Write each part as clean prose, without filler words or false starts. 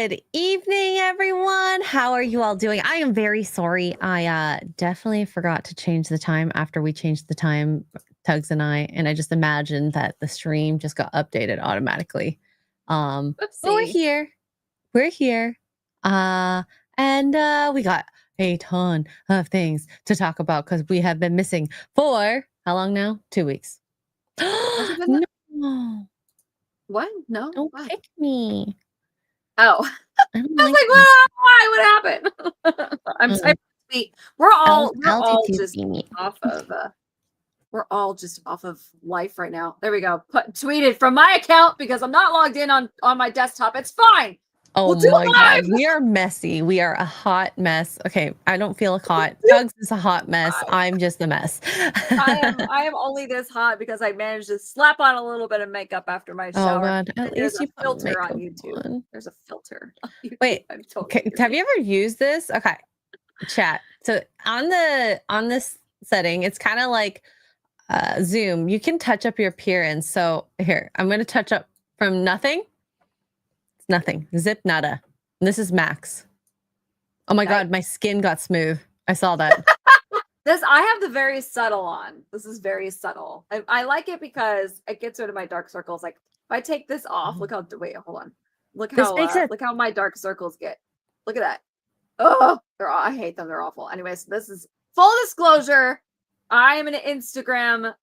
Good evening, everyone. How are you all doing? I am very sorry. I definitely forgot to change the time after we changed the time, Tugs and I just imagined that the stream just got updated automatically. But we're Whoopsie. here. We're here. And we got a ton of things to talk about because we have been missing for how long now? 2 weeks. Has it been No, what? No? don't What? pick me. Oh. I don't I was like like, you. why? What happened? I'm sorry. We're all Altitude just beanie. off of we're all just off of life right now. There we go. Tweeted from my account because I'm not logged in on my desktop. It's fine. Oh We'll do my live. God. We are messy. We are a hot mess. Okay. I don't feel hot. Tugs is a hot mess. I'm just a mess. I am only this hot because I managed to slap on a little bit of makeup after my Oh shower. God. At There's least a you put filter on makeup YouTube. on. There's a filter on YouTube. Wait, I'm totally have you ever used this? Okay. Chat. So on this setting, it's kind of like Zoom. You can touch up your appearance. So here, I'm going to touch up from nothing. It's nothing. Zip nada. This is max. Oh my God, my skin got smooth. I saw that. I have the very subtle on. This is very subtle. I like it because it gets rid of my dark circles. Like if I take this off, look how wait, hold on. Look how my dark circles get. Look at that. Oh, I hate them. They're awful. Anyways, this is full disclosure. I am an Instagram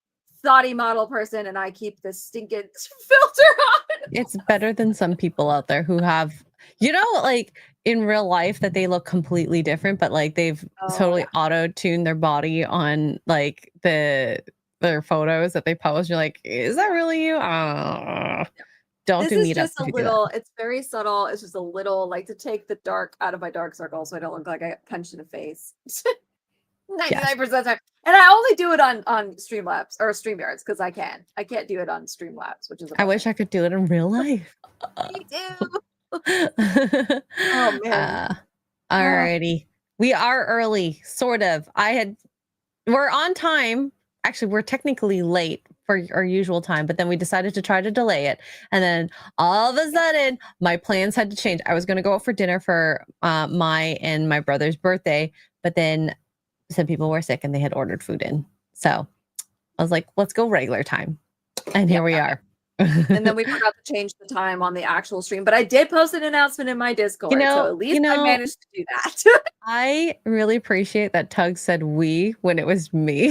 thoughty model person and I keep this stinking filter on. It's better than some people out there who have, like in real life that they look completely different, but like they've totally auto-tuned their body on like their photos that they post. You're like, is that really you? Don't do meetups. Just a little, it's very subtle. It's just a little like to take the dark out of my dark circle so I don't look like I got punched in the face. 99% of the time. And I only do it on Streamlabs or StreamYards because I can. I can't do it on Streamlabs, which is I wish I could do it in real life. Me too. Oh man. Alrighty. We are early, sort of. We're on time. Actually, we're technically late for our usual time, but then we decided to try to delay it. And then all of a sudden, my plans had to change. I was going to go out for dinner for my and my brother's birthday, but then some people were sick and they had ordered food in. So I was like, let's go regular time. And here we are. And then we forgot to change the time on the actual stream, but I did post an announcement in my Discord, so at least I managed to do that. I really appreciate that Tug said we when it was me.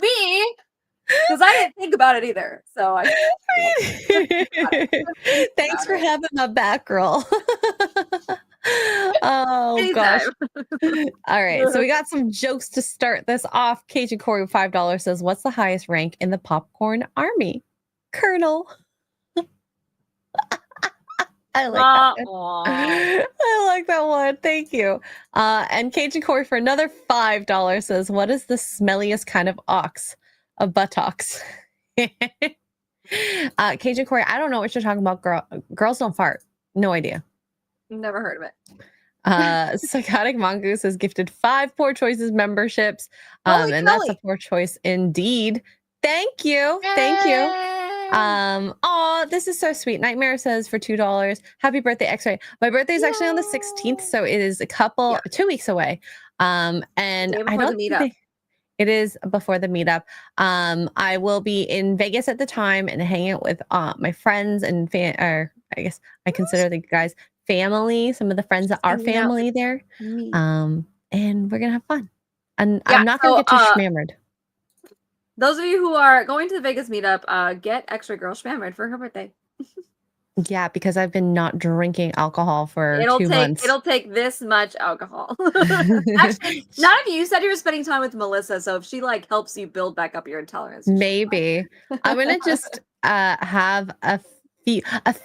Me? Because I didn't think about it either. So thanks for having my back, girl. Oh gosh. All right, so we got some jokes to start this off. Cajun Corey with $5 says, what's the highest rank in the popcorn army? Colonel. I like that one. I like that one. Thank you. And Cajun Corey for another $5 says, what is the smelliest kind of ox? A buttocks. Cajun Corey, I don't know what you're talking about, girl. Girls don't fart. No idea. Never heard of it. Psychotic Mongoose has gifted 5 Poor Choices memberships. And that's a poor choice indeed. Thank you. Yay! Thank you. Oh, this is so sweet. Nightmare says for $2, happy birthday, X-Ray. My birthday is actually on the 16th, so it is 2 weeks away. And I don't think it is before the meetup. I will be in Vegas at the time and hanging out with my friends and I guess I consider the guys family, some of the friends that are family there. And we're gonna have fun. And I'm not gonna get too schmammered. Those of you who are going to the Vegas meetup, get Extra Girl schmammered for her birthday. Yeah, because I've been not drinking alcohol for 2 months. It'll take this much alcohol. Actually, none of you said you were spending time with Melissa, so if she like helps you build back up your intolerance, maybe I'm gonna just have a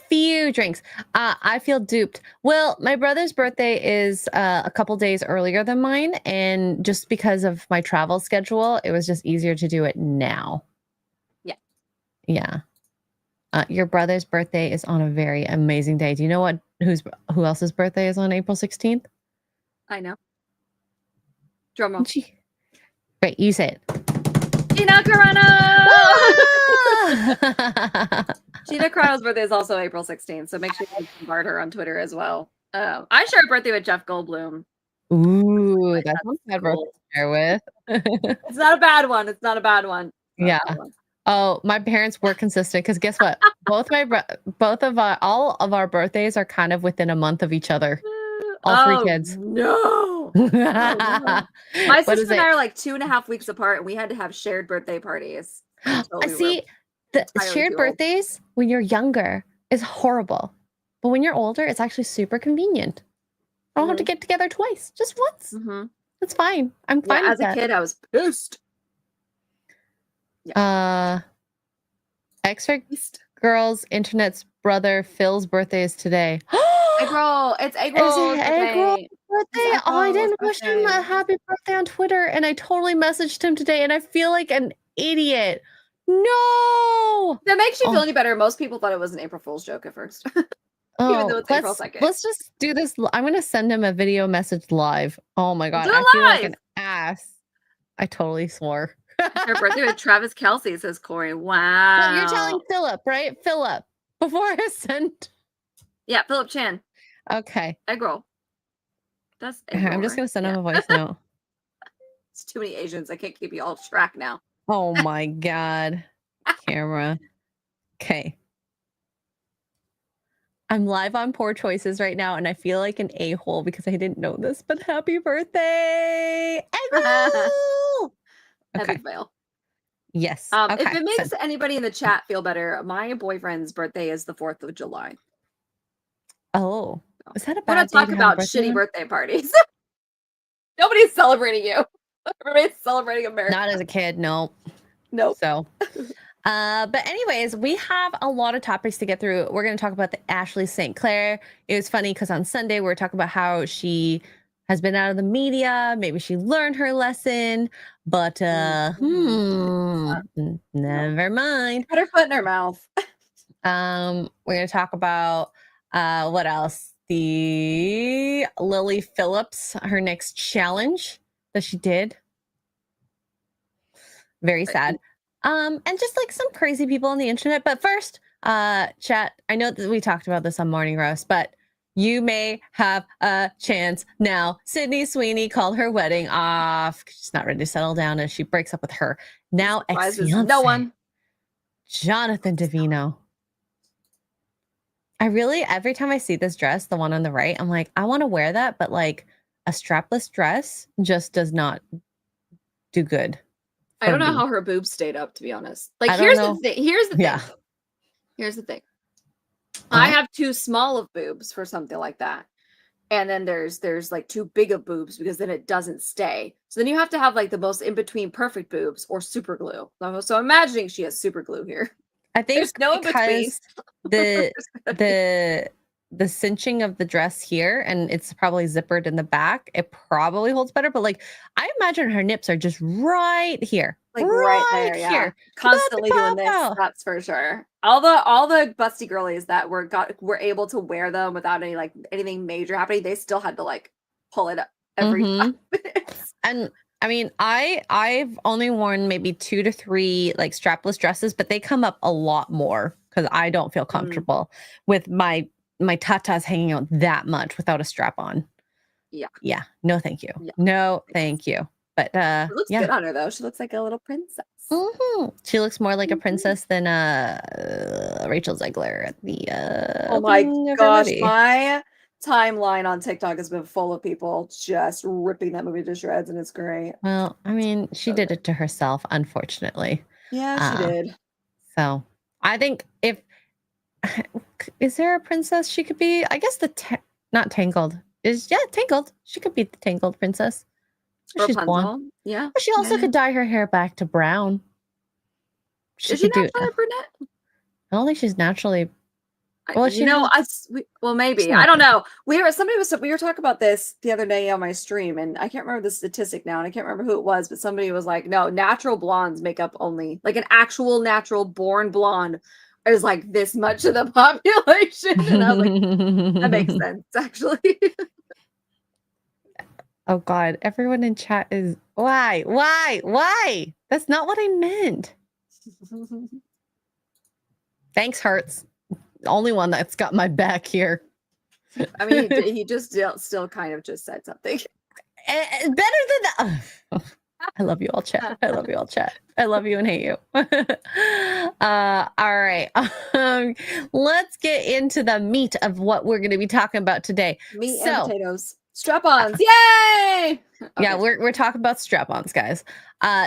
few drinks. I feel duped. Well, my brother's birthday is a couple days earlier than mine, and just because of my travel schedule, it was just easier to do it now. Yeah. Your brother's birthday is on a very amazing day. Do you know who else's birthday is on April 16th? I know. Drum roll. Wait, you say it. Gina Carano! Tina Carano's birthday is also April 16th, so make sure you bombard her on Twitter as well. I share a birthday with Jeff Goldblum. Ooh, that's not a bad birthday to share with. It's not a bad one. It's not a bad one. Yeah. Oh, my parents were consistent because guess what? All of our birthdays are kind of within a month of each other. All three kids. No. Oh, no. My sister and I are like 2.5 weeks apart, and we had to have shared birthday parties. See, the shared birthdays when you're younger is horrible, but when you're older, it's actually super convenient. I don't have to get together twice, just once. It's fine. I'm fine. As a kid, I was pissed. X-Ray Girl's internet's brother Phil's birthday is today. April, it's April's birthday. Oh, I didn't wish him a happy birthday on Twitter, and I totally messaged him today, and I feel like an idiot. No, that makes you feel any better. Most people thought it was an April Fool's joke at first. Even though it's April 2nd. Let's just do this. I'm gonna send him a video message live. Oh my god, I feel like an ass. I totally swore. Her birthday with Travis Kelce, says Corey. Wow. Well, you're telling Philip, right? Philip. Before I send. Yeah, Philip Chan. Okay. Egg roll. That's egg roll, I'm just gonna send him a voice note. It's too many Asians. I can't keep you all track now. Oh my god. Camera. Okay. I'm live on Poor Choices right now, and I feel like an a-hole because I didn't know this, but happy birthday! Epic fail. Yes. If it makes anybody in the chat feel better, my boyfriend's birthday is the 4th of July. Oh. Is that a bad day to talk about shitty birthday parties? Nobody's celebrating you. Everybody's celebrating America. Not as a kid, no. Nope. So... but anyways, we have a lot of topics to get through. We're going to talk about the Ashley St. Clair. It was funny because on Sunday we were talking about how she has been out of the media. Maybe she learned her lesson, but never mind. Put her foot in her mouth. We're going to talk about what else? The Lily Phillips, her next challenge that she did. Very sad. And just like some crazy people on the internet. But first, chat, I know that we talked about this on Morning Roast, but you may have a chance now. Sydney Sweeney called her wedding off. She's not ready to settle down as she breaks up with her now ex-fiance, no one. Jonathan Davino. Every time I see this dress, the one on the right, I'm like, I want to wear that, but like a strapless dress just does not do good. I don't know how her boobs stayed up, to be honest. Like, here's the thing. Here's the thing. I have too small of boobs for something like that. And then there's like too big of boobs because then it doesn't stay. So then you have to have like the most in-between perfect boobs or super glue. So I'm imagining she has super glue here. I think because the cinching of the dress here, and it's probably zippered in the back, it probably holds better. But like, I imagine her nips are just right here, like right there, yeah. Constantly doing this. That's for sure. All the busty girlies that were able to wear them without anything major happening, they still had to like pull it up every 5 minutes. And I mean, I've only worn maybe 2 to 3 like strapless dresses, but they come up a lot more because I don't feel comfortable with my tatas hanging out that much without a strap on. Yeah. No, thank you. Yeah. No, thank you. But it looks good on her though. She looks like a little princess. She looks more like a princess than Rachel Zegler at the oh my gosh, my timeline on TikTok has been full of people just ripping that movie to shreds, and it's great. Well, I mean, she did it to herself, unfortunately. Yeah, she did. So I think is there a princess she could be? I guess not Tangled Tangled. She could be the Tangled princess. She's blonde. Yeah. But she also could dye her hair back to brown. Is she naturally brunette? I don't think she's naturally. Well, maybe. I don't know. We were talking about this the other day on my stream, and I can't remember the statistic now, and I can't remember who it was, but somebody was like, no, natural blondes make up only like an actual natural born blonde is like this much of the population. And I was like, that makes sense, actually. Oh God, everyone in chat is why? That's not what I meant. Thanks, Hertz. The only one that's got my back here. I mean, he just still kind of just said something. Better than that. I love you all, chat. I love you all, chat. I love you and hate you. All right. Let's get into the meat of what we're going to be talking about today. Meat and potatoes. Strap-ons. Yay! Okay. Yeah, we're talking about strap-ons, guys.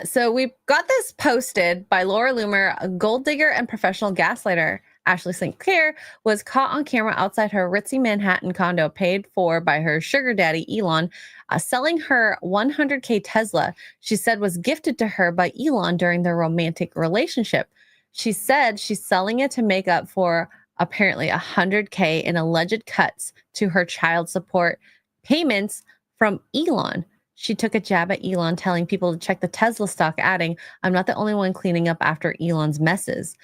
So we got this posted by Laura Loomer, a gold digger and professional gaslighter. Ashley St. Clair was caught on camera outside her ritzy Manhattan condo paid for by her sugar daddy, Elon, selling her $100K Tesla she said was gifted to her by Elon during their romantic relationship. She said she's selling it to make up for apparently $100K in alleged cuts to her child support payments from Elon. She took a jab at Elon, telling people to check the Tesla stock, adding, "I'm not the only one cleaning up after Elon's messes."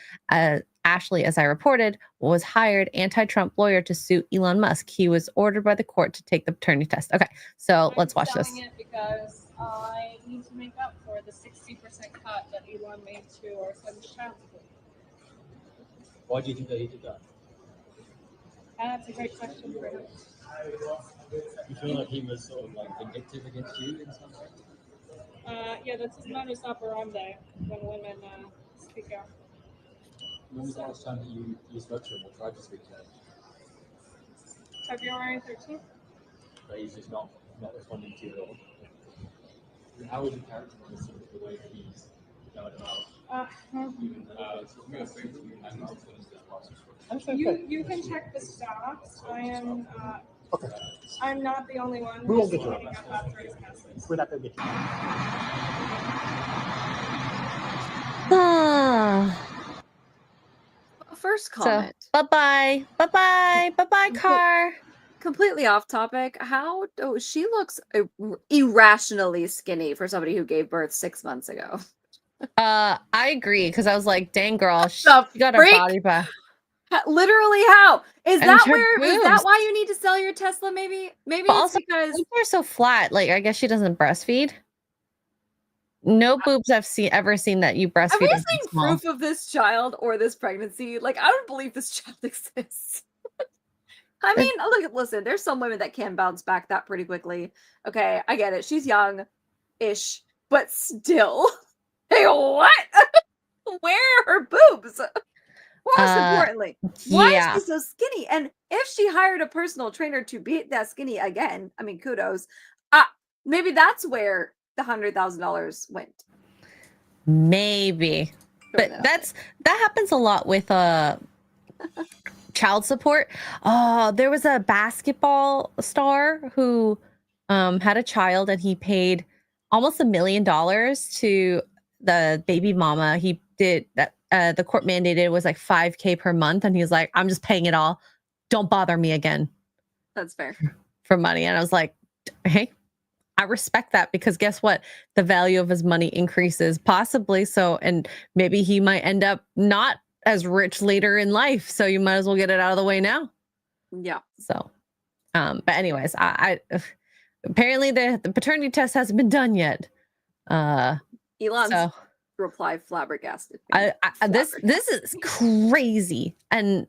Ashley, as I reported, was hired anti-Trump lawyer to sue Elon Musk. He was ordered by the court to take the paternity test. Okay, so let's watch this. It because I need to make up for the 60% cut that Elon made to our son's child support. Why do you think that he did that? That's a great question for him. You feel like he was sort of like vindictive against you in some way? Yeah, that's his modus operandi when women speak out. When was the last time that you spoke to him or tried to speak to him? February 13th. But he's just not responding to you at all. And how would you characterize sort of the way that he's going about? You can check the stocks. I am. Okay. I'm not the only one. We won't get to it. We're not going to get to it. First comment. So, bye-bye, car. Completely off topic. She looks irrationally skinny for somebody who gave birth 6 months ago. I agree, because I was like, dang girl, she got her body back. Literally, how is And that? her Is boobs. that why you need to sell your Tesla? Maybe But it's also, because boobs are so flat. Like, I guess she doesn't breastfeed. No boobs I've ever seen that you breastfeed. Have we seen proof of this child or this pregnancy? Like, I don't believe this child exists. I mean, listen, there's some women that can bounce back that pretty quickly. Okay, I get it. She's young-ish, but still. Hey, what? Where are her boobs? Most importantly, why is she so skinny? And if she hired a personal trainer to be that skinny again, I mean, kudos. Maybe that's where the $100,000 went. Maybe, but that happens a lot with child support. There was a basketball star who had a child, and he paid almost $1 million to the baby mama. He did that. The court mandated was like $5K per month, and he's like, "I'm just paying it all. Don't bother me again." That's fair. For money. And I was like, hey, I respect that, because guess what? The value of his money increases, possibly. So, and maybe he might end up not as rich later in life. So you might as well get it out of the way now. Yeah. So, but anyways, I apparently the paternity test hasn't been done yet. Elon's reply flabbergasted. This is crazy, and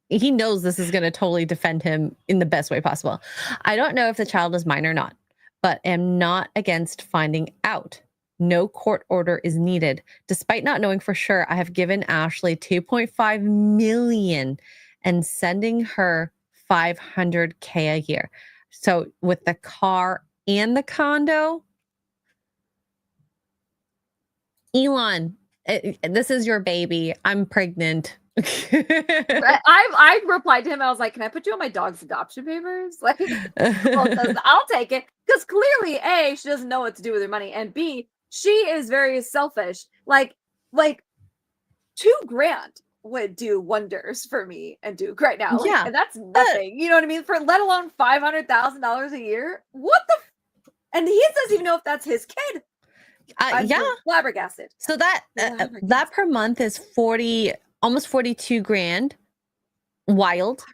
he knows this is going to totally defend him in the best way possible. I don't know if the child is mine or not, but am not against finding out. No court order is needed. Despite not knowing for sure, I have given Ashley $2.5 million and sending her $500K a year. So with the car and the condo, Elon, this is your baby. I'm pregnant. I replied to him. I was like, "Can I put you on my dog's adoption papers?" Like, well, I'll take it, because clearly, A, she doesn't know what to do with her money, and B, she is very selfish. Like $2,000 would do wonders for me and Duke right now. Like, and that's nothing. You know what I mean? For let alone $500,000 a year. What the? And he doesn't even know if that's his kid. Flabbergasted. So that per month is almost $42,000. Wild.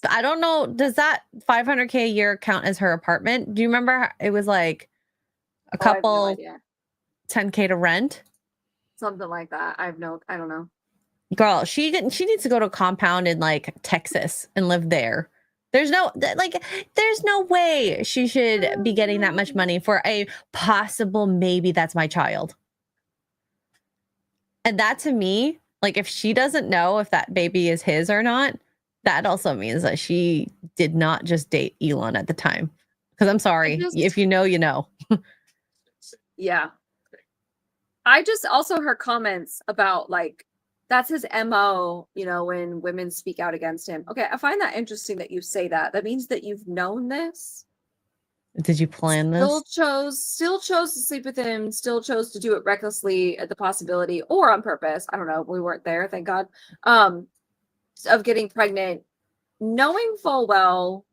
I don't know. Does that $500K a year count as her apartment? Do you remember? It was like a couple, no 10K to rent. Something like that. I don't know. Girl, she needs to go to a compound in like Texas and live there. There's no way she should be getting that much money for a possible maybe that's my child. And that to me, like if she doesn't know if that baby is his or not, that also means that she did not just date Elon at the time. Because I'm sorry, if you know, you know. Yeah. I just also her comments about like that's his MO, you know, when women speak out against him. Okay, I find that interesting that you say that. That means that you've known this. Did you plan this? Still chose to sleep with him, still chose to do it recklessly at the possibility or on purpose. I don't know. We weren't there, thank God. Of getting pregnant, knowing full well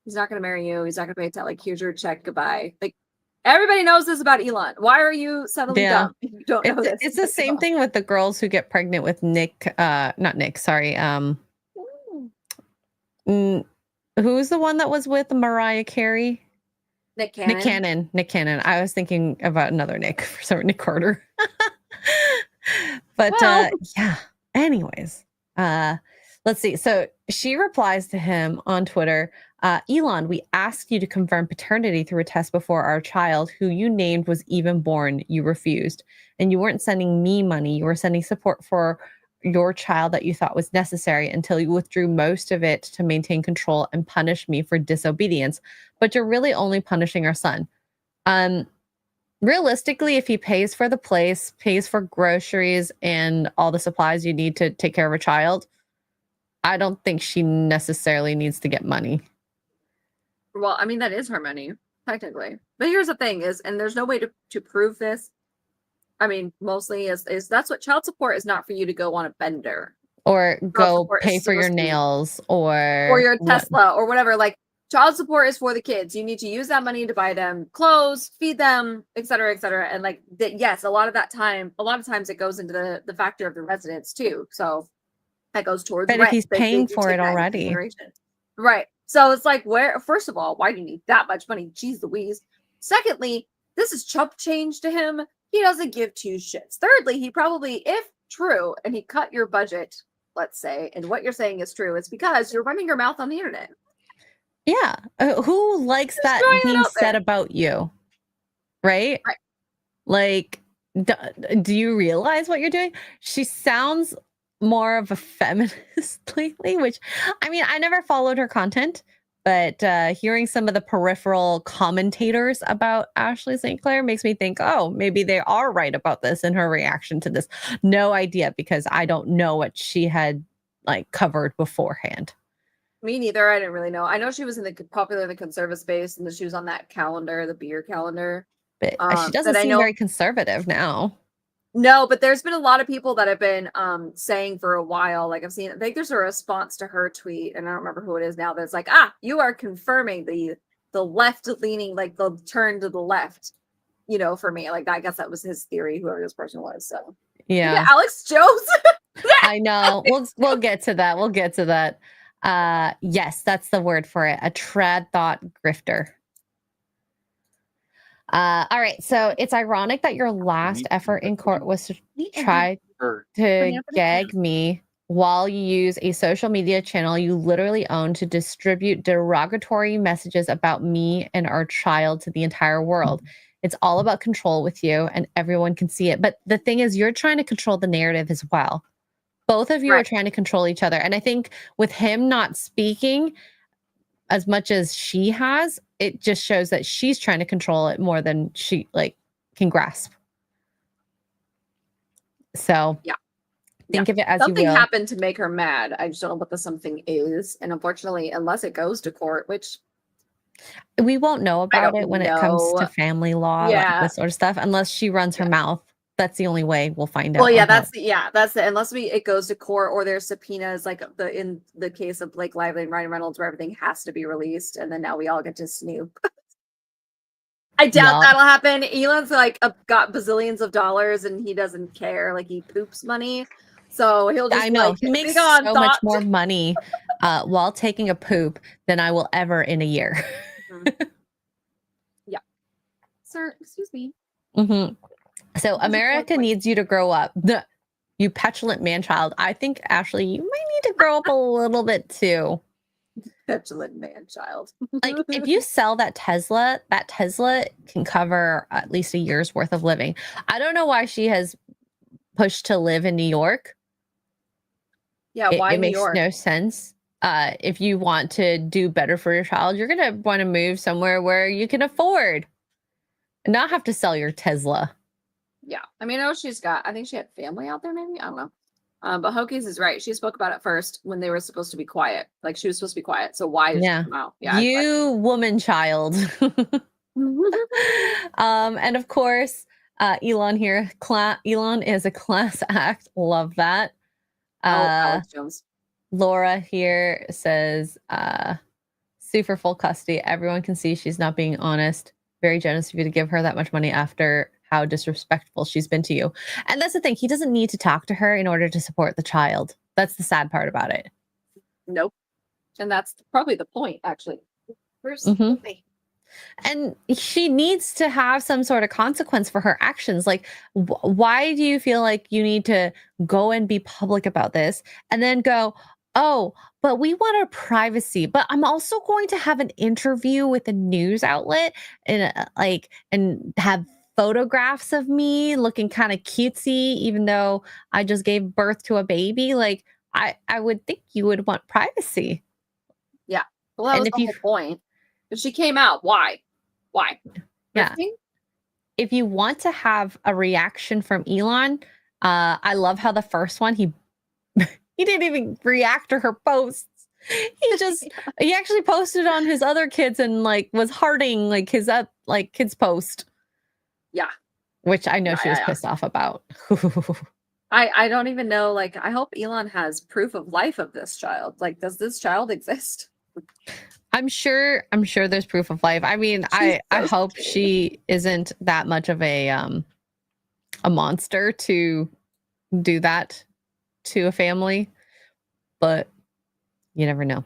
he's not gonna marry you, he's not gonna pay that, like here's your check, goodbye. Like everybody knows this about Elon. Why are you settling down if you don't know this? It's the same thing with the girls who get pregnant with not Nick, sorry. Who's the one that was with Mariah Carey? Nick Cannon. Nick Cannon. I was thinking about another Nick for some Nick Carter. But yeah. Anyways, let's see. So she replies to him on Twitter. Elon, we asked you to confirm paternity through a test before our child, who you named was even born. You refused. And you weren't sending me money. You were sending support for your child that you thought was necessary until you withdrew most of it to maintain control and punish me for disobedience. But you're really only punishing our son. Realistically, if he pays for the place, pays for groceries and all the supplies you need to take care of a child, I don't think she necessarily needs to get money. Well, I mean, that is her money, technically. But here's the thing is, and there's no way to prove this. I mean, mostly is that's what child support is not for you to go on a bender. Or go pay for your nails or your Tesla or whatever. Like child support is for the kids. You need to use that money to buy them clothes, feed them, et cetera, et cetera. And like yes, a lot of times it goes into the factor of the residence too. So that goes towards but rent. If he's paying for it already. Right. So it's like, first of all, why do you need that much money? Jeez Louise. Secondly, this is chump change to him. He doesn't give two shits. Thirdly, he probably, if true, and he cut your budget, let's say, and what you're saying is true, it's because you're running your mouth on the internet. Yeah. Who likes that being said about you? Right? Right. Like, do you realize what you're doing? She sounds more of a feminist lately, which I mean, I never followed her content, but hearing some of the peripheral commentators about Ashley St. Clair makes me think, oh, maybe they are right about this in her reaction to this. No idea, because I don't know what she had like covered beforehand. Me neither. I didn't really know. I know she was in the conservative space and that she was on that calendar, the beer calendar. But she doesn't seem very conservative now. No, but there's been a lot of people that have been saying for a while, like I think there's a response to her tweet, and I don't remember who it is now, that's like, you are confirming the left leaning, like the turn to the left, you know, for me. Like I guess that was his theory, whoever this person was. So yeah, Alex Jones. I know. We'll get to that. We'll get to that. Yes, that's the word for it. A trad thought grifter. All right, so it's ironic that your last effort in court was to try to gag me while you use a social media channel you literally own to distribute derogatory messages about me and our child to the entire world. It's all about control with you, and everyone can see it. But the thing is, you're trying to control the narrative as well. Both of you are trying to control each other. And I think with him not speaking as much as she has, it just shows that she's trying to control it more than she can grasp. So think of it as something you will. Happened to make her mad. I just don't know what the something is. And unfortunately, unless it goes to court, which we won't know about it when it comes to family law, like this sort of stuff, unless she runs her mouth. That's the only way we'll find out. Well, that's it. Unless it goes to court or there's subpoenas, like in the case of Blake Lively and Ryan Reynolds, where everything has to be released, and then now we all get to snoop. I doubt that'll happen. Elon's got bazillions of dollars and he doesn't care. Like he poops money, so he'll just. I know he makes so much more money while taking a poop than I will ever in a year. Yeah, sir. Excuse me. Mm-hmm. So America needs you to grow up. You petulant man-child. I think, Ashley, you might need to grow up a little bit too. Petulant man-child. Like, if you sell that Tesla can cover at least a year's worth of living. I don't know why she has pushed to live in New York. Yeah, why it New makes York? no sense. If you want to do better for your child, you're gonna want to move somewhere where you can afford and not have to sell your Tesla. Yeah, I mean, I know I think she had family out there, maybe, I don't know. But Hokies is right. She spoke about it first when they were supposed to be quiet. Like, she was supposed to be quiet. So why did she come out? Yeah, you woman child. And of course, Elon here. Elon is a class act. Love that. Alex Jones. Laura here says, sue for full custody. Everyone can see she's not being honest. Very generous of you to give her that much money after how disrespectful she's been to you. And that's the thing. He doesn't need to talk to her in order to support the child. That's the sad part about it. Nope. And that's probably the point, actually. And she needs to have some sort of consequence for her actions. Like, why do you feel like you need to go and be public about this and then go, oh, but we want our privacy, but I'm also going to have an interview with a news outlet and and have photographs of me looking kind of cutesy, even though I just gave birth to a baby. Like, I would think you would want privacy. Yeah. Well, that was the whole point. But she came out. Why? Yeah. If you want to have a reaction from Elon, I love how the first one, he didn't even react to her posts. He actually posted on his other kids and like was hearting like his kids post. Yeah. Which I know she was pissed off about. I don't even know. Like, I hope Elon has proof of life of this child. Like, does this child exist? I'm sure there's proof of life. I mean, I hope she isn't that much of a monster to do that to a family, but you never know.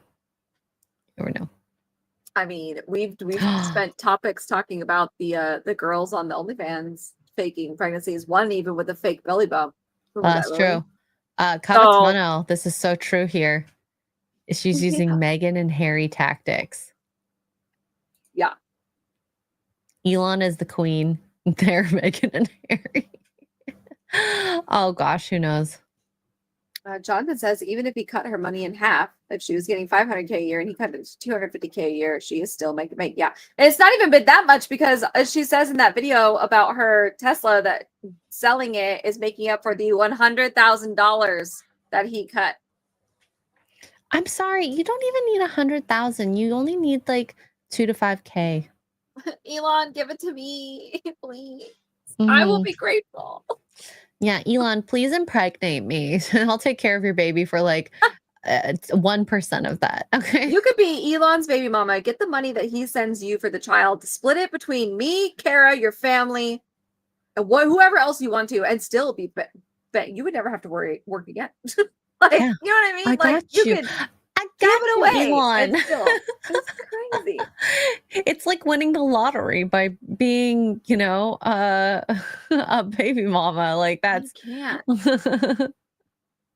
I mean, we've spent topics talking about the girls on the OnlyFans faking pregnancies, one even with a fake belly bump. That's true. Kavatano, this is so true here. She's using Meghan and Harry tactics. Yeah. Elon is the queen. They're Meghan and Harry. Oh gosh, who knows? Jonathan says even if he cut her money in half, if she was getting $500K a year and he cut it to $250K a year, she is still making. Yeah, and it's not even been that much because as she says in that video about her Tesla, that selling it is making up for the $100,000 that he cut. I'm sorry, you don't even need 100,000. You only need like 2 to 5K. Elon, give it to me, please. I will be grateful. Yeah, Elon, please impregnate me. I'll take care of your baby for like 1% of that. Okay. You could be Elon's baby mama. Get the money that he sends you for the child, split it between me, Kara, your family, and whoever else you want to, and still be you would never have to work again. Like, yeah, you know what I mean? You could give it away. Elon. It's crazy. It's like winning the lottery by being, a baby mama. Like, that's can't.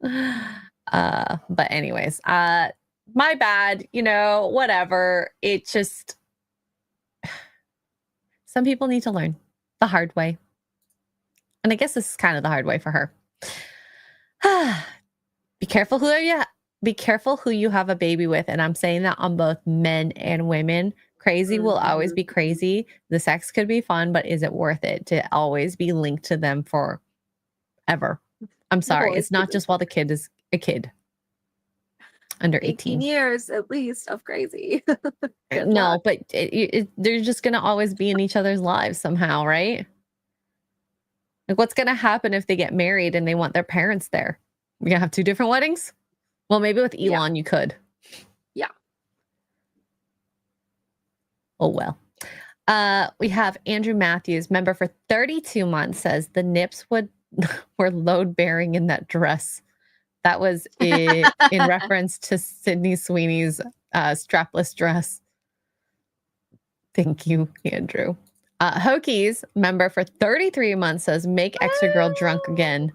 But anyways, my bad, whatever. It just, some people need to learn the hard way. And I guess this is kind of the hard way for her. Be careful who you have a baby with. And I'm saying that on both men and women. Crazy will always be crazy. The sex could be fun, but is it worth it to always be linked to them forever? I'm sorry. It's not just while the kid is a kid. Under 18 years at least of crazy. No, but they're just going to always be in each other's lives somehow, right? Like, what's going to happen if they get married and they want their parents there? We're going to have 2 different weddings? Well, maybe with Elon, you could. Yeah. Oh, well. We have Andrew Matthews, member for 32 months, says the nips were load bearing in that dress. That was in reference to Sydney Sweeney's strapless dress. Thank you, Andrew. Hokies, member for 33 months, says make extra girl drunk again.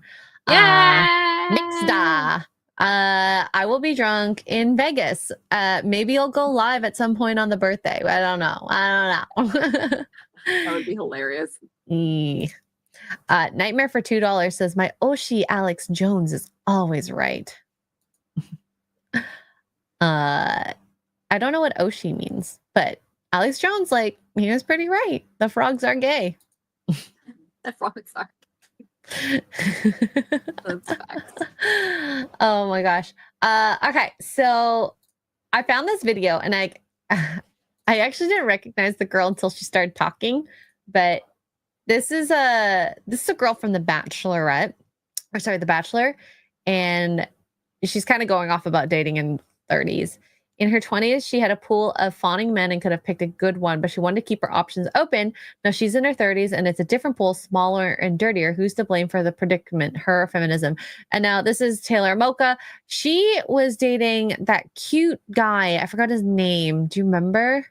Yeah. Mixda. I will be drunk in Vegas. Maybe I'll go live at some point on the birthday. I don't know. That would be hilarious. Nightmare for $2 says my Oshi Alex Jones is always right. I don't know what Oshi means, but Alex Jones, like, he was pretty right. The frogs are gay. The frogs are. That's facts. Oh my gosh. Okay, so I found this video and I actually didn't recognize the girl until she started talking, but this is a girl from The Bachelorette, or sorry, The Bachelor, and she's kind of going off about dating in 30s. In her 20s, she had a pool of fawning men and could have picked a good one, but she wanted to keep her options open. Now she's in her 30s and it's a different pool, smaller and dirtier. Who's to blame for the predicament? Her or feminism? And now this is Taylor Mocha. She was dating that cute guy. I forgot his name. Do you remember?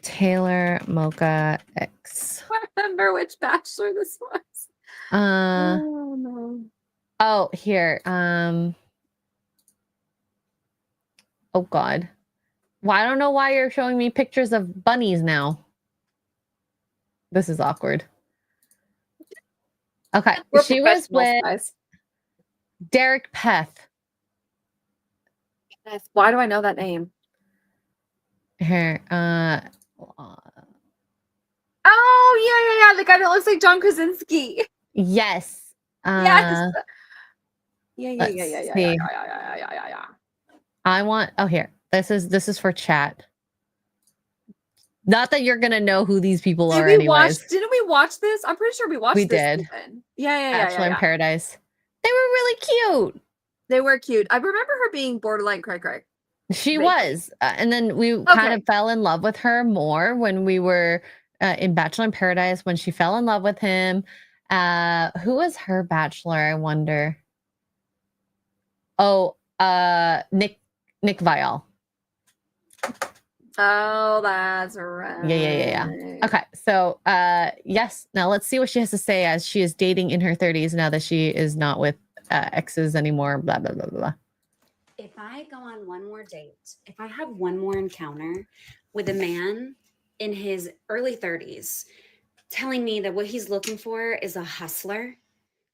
Taylor Mocha X. I remember which bachelor this was. Oh no. Oh, here. Oh God. Well, I don't know why you're showing me pictures of bunnies now. This is awkward. Okay. She was with Derek Peth. Why do I know that name? Here. Oh yeah. The guy that looks like John Krasinski. Yes. Yes. Yeah. I want. Oh, here. This is for chat. Not that you're gonna know who these people are. Didn't we watch this? I'm pretty sure we watched. We this did. Season. Yeah. Bachelor in Paradise. They were really cute. They were cute. I remember her being borderline cray. She was, and then we kind of fell in love with her more when we were in Bachelor in Paradise. When she fell in love with him, who was her bachelor? I wonder. Oh, Nick Viall. Oh, that's right. Yeah. Okay, so yes. Now let's see what she has to say as she is dating in her 30s now that she is not with exes anymore. Blah blah blah blah. If I go on one more date, if I have one more encounter with a man in his early 30s telling me that what he's looking for is a hustler,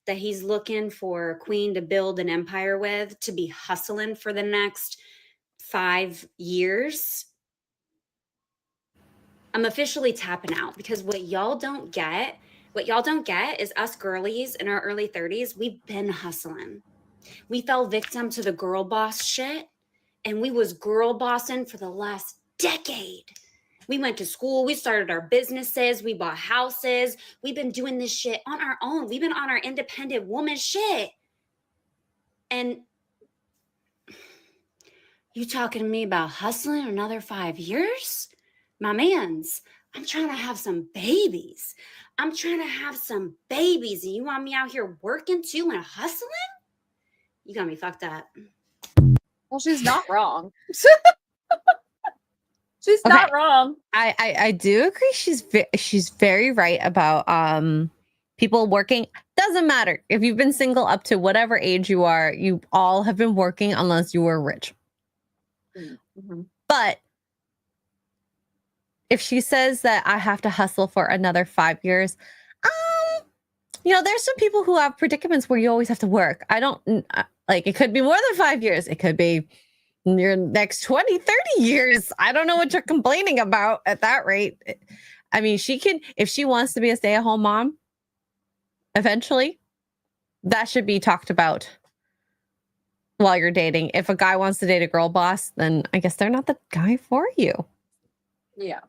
that he's looking for a queen to build an empire with, to be hustling for the next 5 years, I'm officially tapping out, because what y'all don't get is us girlies in our early 30s, we've been hustling. We fell victim to the girl boss shit, and we was girl bossing for the last decade. We went to school, we started our businesses, we bought houses. We've been doing this shit on our own. We've been on our independent woman shit. And you talking to me about hustling another 5 years? My mans, I'm trying to have some babies. And you want me out here working too and hustling? You got me fucked up. Well, she's not wrong. She's not wrong. I do agree. She's very right about people working. Doesn't matter if you've been single up to whatever age you are. You all have been working unless you were rich. Mm-hmm. But if she says that I have to hustle for another 5 years, there's some people who have predicaments where you always have to work. I don't like, it could be more than 5 years. It could be your next 20, 30 years. I don't know what you're complaining about at that rate. I mean, she can, if she wants to be a stay-at-home mom, eventually, that should be talked about while you're dating. If a guy wants to date a girl boss, then I guess they're not the guy for you. Yeah,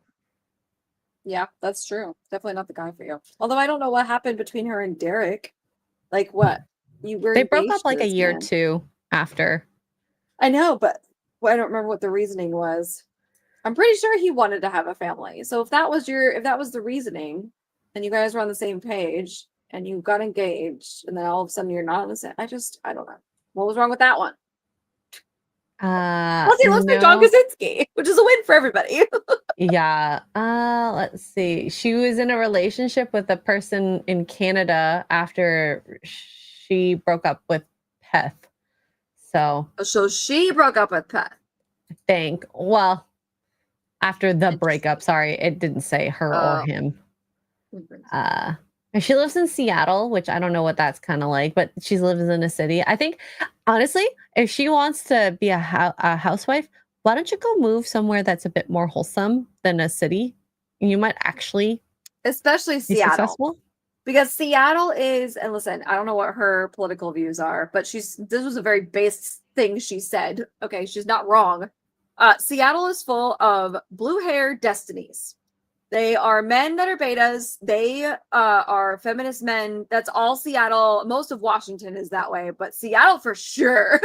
that's true. Definitely not the guy for you. Although I don't know what happened between her and Derek. Like what? They broke up like a year or two after. I know, but I don't remember what the reasoning was. I'm pretty sure he wanted to have a family. So if that was the reasoning, and you guys were on the same page and you got engaged, and then all of a sudden you're not on the same, I don't know. What was wrong with that one? Plus, he looks like John Krasinski, which is a win for everybody. Yeah. Let's see. She was in a relationship with a person in Canada after she broke up with Peth. So she broke up with Peth. I think. Well, after the breakup, sorry, it didn't say her or him. And she lives in Seattle, which I don't know what that's kind of like, but she lives in a city. I think, honestly, if she wants to be a housewife, why don't you go move somewhere that's a bit more wholesome than a city? You might actually, especially Seattle, successful. Because Seattle is, and listen, I don't know what her political views are, but this was a very base thing she said. Okay, she's not wrong. Seattle is full of blue hair destinies. They are men that are betas. They are feminist men. That's all Seattle. Most of Washington is that way, but Seattle for sure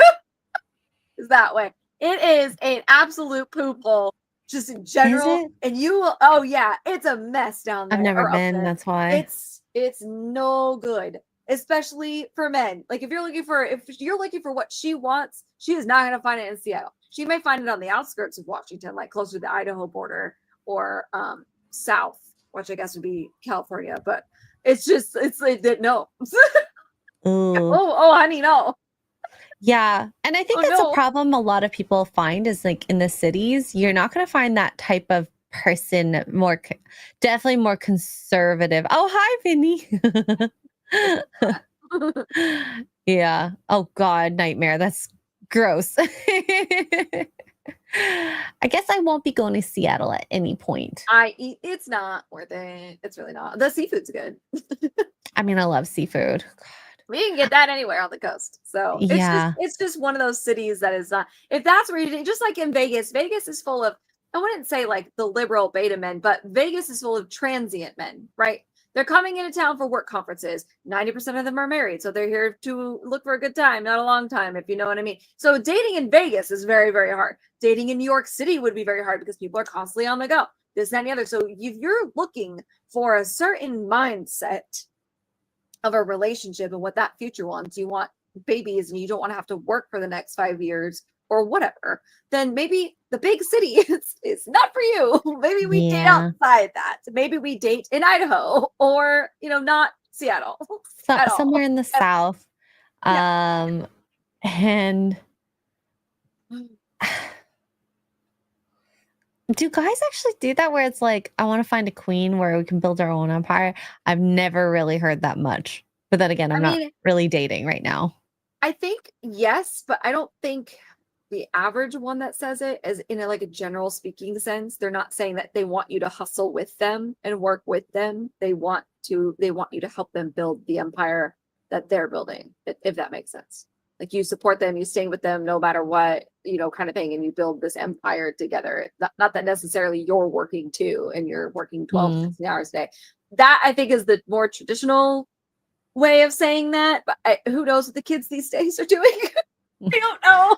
is that way. It is an absolute poop hole, just in general. And you will, oh yeah, it's a mess down there. I've never been. That's why it's no good, especially for men. Like if you're looking for what she wants, she is not going to find it in Seattle. She may find it on the outskirts of Washington, like closer to the Idaho border or south, which I guess would be California, but it's like no. oh honey, no. Yeah, and I think that's a problem a lot of people find is like in the cities, you're not going to find that type of person, definitely more conservative. Oh, hi, Vinny. Yeah. Oh God, nightmare. That's gross. I guess I won't be going to Seattle at any point. It's not worth it. It's really not. The seafood's good. I mean, I love seafood. God. We can get that anywhere on the coast. So it's just one of those cities that is not, if that's where you just like in Vegas is full of, I wouldn't say like the liberal beta men, but Vegas is full of transient men, right? They're coming into town for work conferences. 90% of them are married. So they're here to look for a good time, not a long time, if you know what I mean. So dating in Vegas is very, very hard. Dating in New York City would be very hard because people are constantly on the go. This, that, and the other. So if you're looking for a certain mindset of a relationship and what that future wants, you want babies and you don't want to have to work for the next 5 years or whatever, then maybe the big city is not for you. Maybe we date outside that. Maybe we date in Idaho or, not Seattle. Somewhere in the South. And do guys actually do that where it's like, I want to find a queen where we can build our own empire? I've never really heard that much. But then again, I'm not really dating right now. I think yes, but I don't think the average one that says it is in a general speaking sense. They're not saying that they want you to hustle with them and work with them. They want you to help them build the empire that they're building, if that makes sense. Like you support them, you stay with them no matter what, kind of thing, and you build this empire together. Not that necessarily you're working too and you're working 12, 16 hours a day. That I think is the more traditional way of saying that, but who knows what the kids these days are doing? I don't know.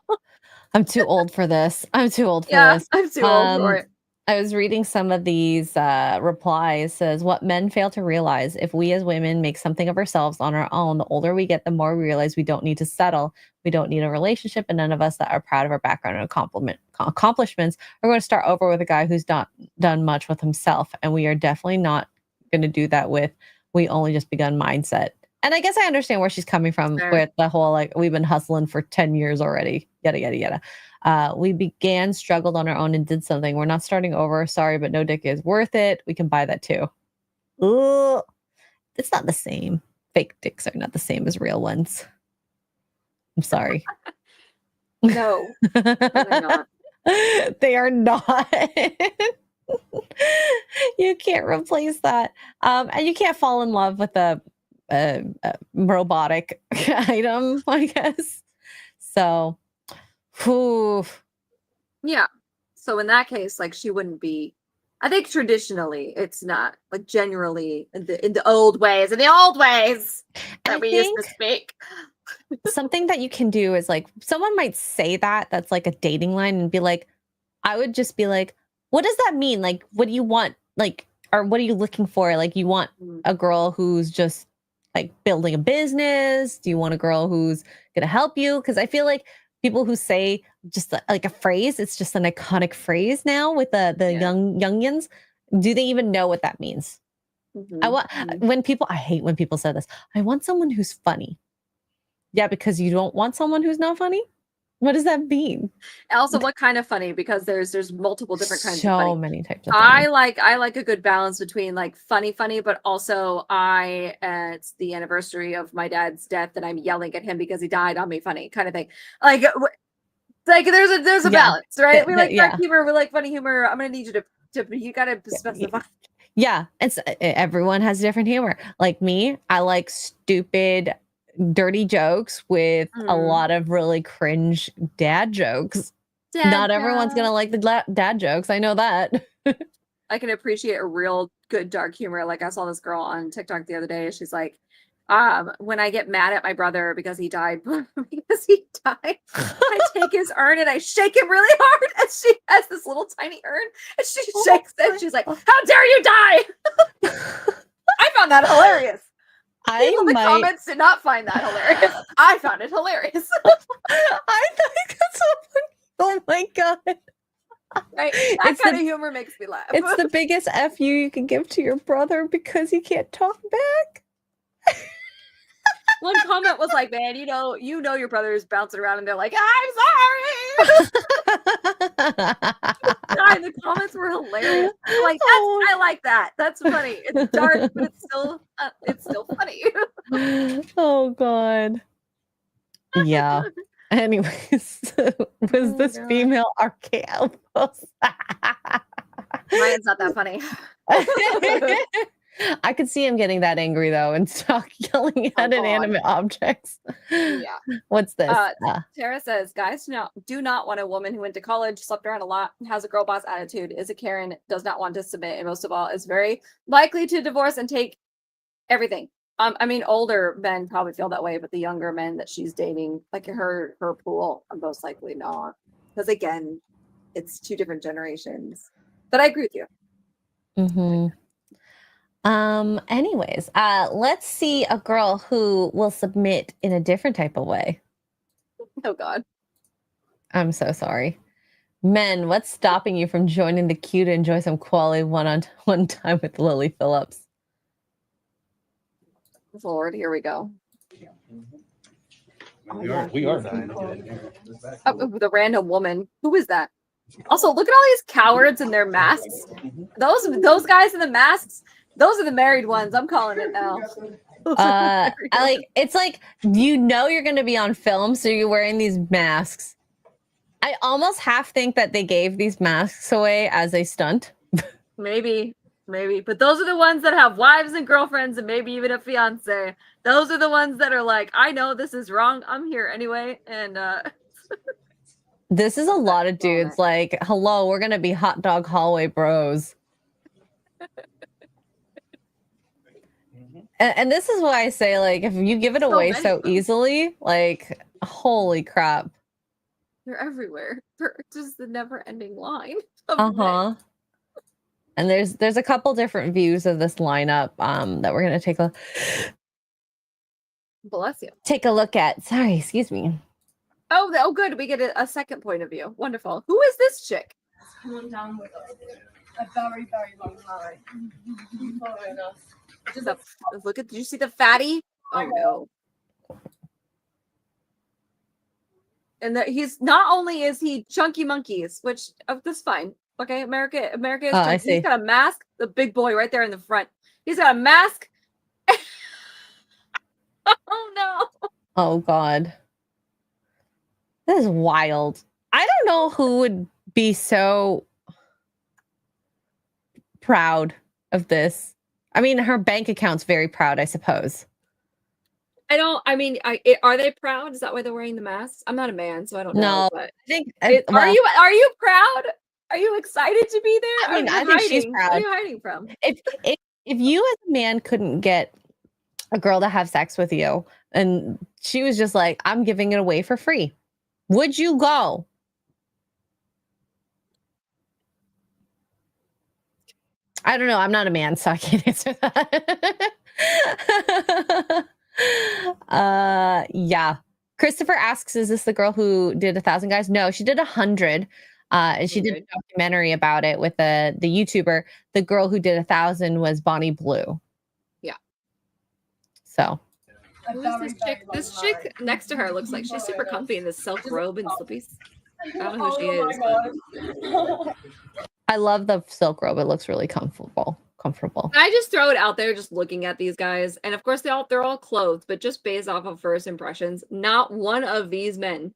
I'm too old for this. I'm too old for this. I'm too old for it. I was reading some of these replies. Says, what men fail to realize, if we as women make something of ourselves on our own, the older we get, the more we realize we don't need to settle. We don't need a relationship, and none of us that are proud of our background and accomplishments are going to start over with a guy who's not done much with himself. And we are definitely not going to do that with we only just begun mindset. And I guess I understand where she's coming from with the whole, we've been hustling for 10 years already, yada, yada, yada. We struggled on our own and did something. We're not starting over. Sorry, but no dick is worth it. We can buy that too. Ooh, it's not the same. Fake dicks are not the same as real ones. I'm sorry. No, they're not. They are not. You can't replace that. And you can't fall in love with a robotic item, I guess. So, yeah. So in that case, she wouldn't be. I think traditionally, it's not generally in the old ways. That we used to speak. Something that you can do is someone might say that's like a dating line and be like, I would just be like, what does that mean? What do you want? Or what are you looking for? You want a girl who's just building a business? Do you want a girl who's going to help you? Because I feel like people who say just like a phrase, it's just an iconic phrase now with the youngins. Do they even know what that means? I hate when people say this. I want someone who's funny. Yeah, because you don't want someone who's not funny? What does that mean? Also, what kind of funny? Because there's multiple different kinds of funny. So many types of funny. I like a good balance between like funny, but also it's the anniversary of my dad's death and I'm yelling at him because he died on me, funny kind of thing. Like there's a balance, right? We like dark humor, we like funny humor. I'm gonna need you to you gotta specify. Yeah, it's everyone has different humor. Like me, I like stupid, dirty jokes with a lot of really cringe dad jokes. Not everyone's gonna like the dad jokes. I know that. I can appreciate a real good dark humor. Like I saw this girl on TikTok the other day. She's like, when I get mad at my brother because he died, I take his urn and I shake him really hard. And she has this little tiny urn and she shakes it. She's like, how dare you die? I found that hilarious. People in the comments did not find that hilarious. I found it hilarious. I think that's so funny. Oh my God. Right? That kind of humor makes me laugh. It's the biggest F you can give to your brother because he can't talk back. One comment was like, man, you know your brother is bouncing around and they're like, I'm sorry. God, the comments were hilarious. Like, I like that. That's funny. It's dark, but it's still funny. Oh God. Yeah. Anyways, was this female archaea? Mine's not that funny. I could see him getting that angry though and start yelling at inanimate objects. Yeah. What's this? Tara says, guys do not want a woman who went to college, slept around a lot, has a girl boss attitude, is a Karen, does not want to submit, and most of all is very likely to divorce and take everything. I mean, older men probably feel that way, but the younger men that she's dating, like her pool, I'm most likely not. Because again, it's two different generations. But I agree with you. Mm-hmm. Anyways, let's see a girl who will submit in a different type of way. Oh God. I'm so sorry. Men, what's stopping you from joining the queue to enjoy some quality one-on-one time with Lily Phillips? Lord, here we go. We are the random woman. Who is that? Also, look at all these cowards in their masks. Those guys in the masks, those are the married ones. I'm calling it now. It's like you're going to be on film, so you're wearing these masks. I almost half think that they gave these masks away as a stunt. Maybe, but those are the ones that have wives and girlfriends and maybe even a fiance. Those are the ones that are like, I know this is wrong. I'm here anyway, and this is a lot of dudes like, hello, we're going to be hot dog hallway bros. And this is why I say, like, if you give it away so easily, like, holy crap. They're everywhere. They're just the never-ending line. Men. And there's a couple different views of this lineup that we're going to Bless you. Take a look at. Sorry, excuse me. Oh, good. We get a second point of view. Wonderful. Who is this chick? Someone down with us. A very, very long line. Following us. Did you see the fatty? Oh no. And that he's not only is he chunky monkeys, which that's fine. Okay, America is chunky. He's got a mask, the big boy right there in the front. He's got a mask. Oh no. Oh God. This is wild. I don't know who would be so proud of this. I mean, her bank account's very proud, I suppose. Are they proud? Is that why they're wearing the masks? I'm not a man, so I don't know. No, but I think. Are you proud? Are you excited to be there? I mean, I think she's proud. Where are you hiding from? If you as a man couldn't get a girl to have sex with you, and she was just like, I'm giving it away for free, would you go? I don't know. I'm not a man, so I can't answer that. Yeah. Christopher asks, is this the girl who did 1,000 guys? No, she did 100. And she did a documentary about it with the YouTuber. The girl who did 1,000 was Bonnie Blue. Yeah. So. Who is this chick? This chick next to her looks like she's super comfy in this silk robe and slippies. I don't know who she is. But... I love the silk robe. It looks really comfortable. I just throw it out there, just looking at these guys, and of course they're all clothed, but just based off of first impressions, not one of these men,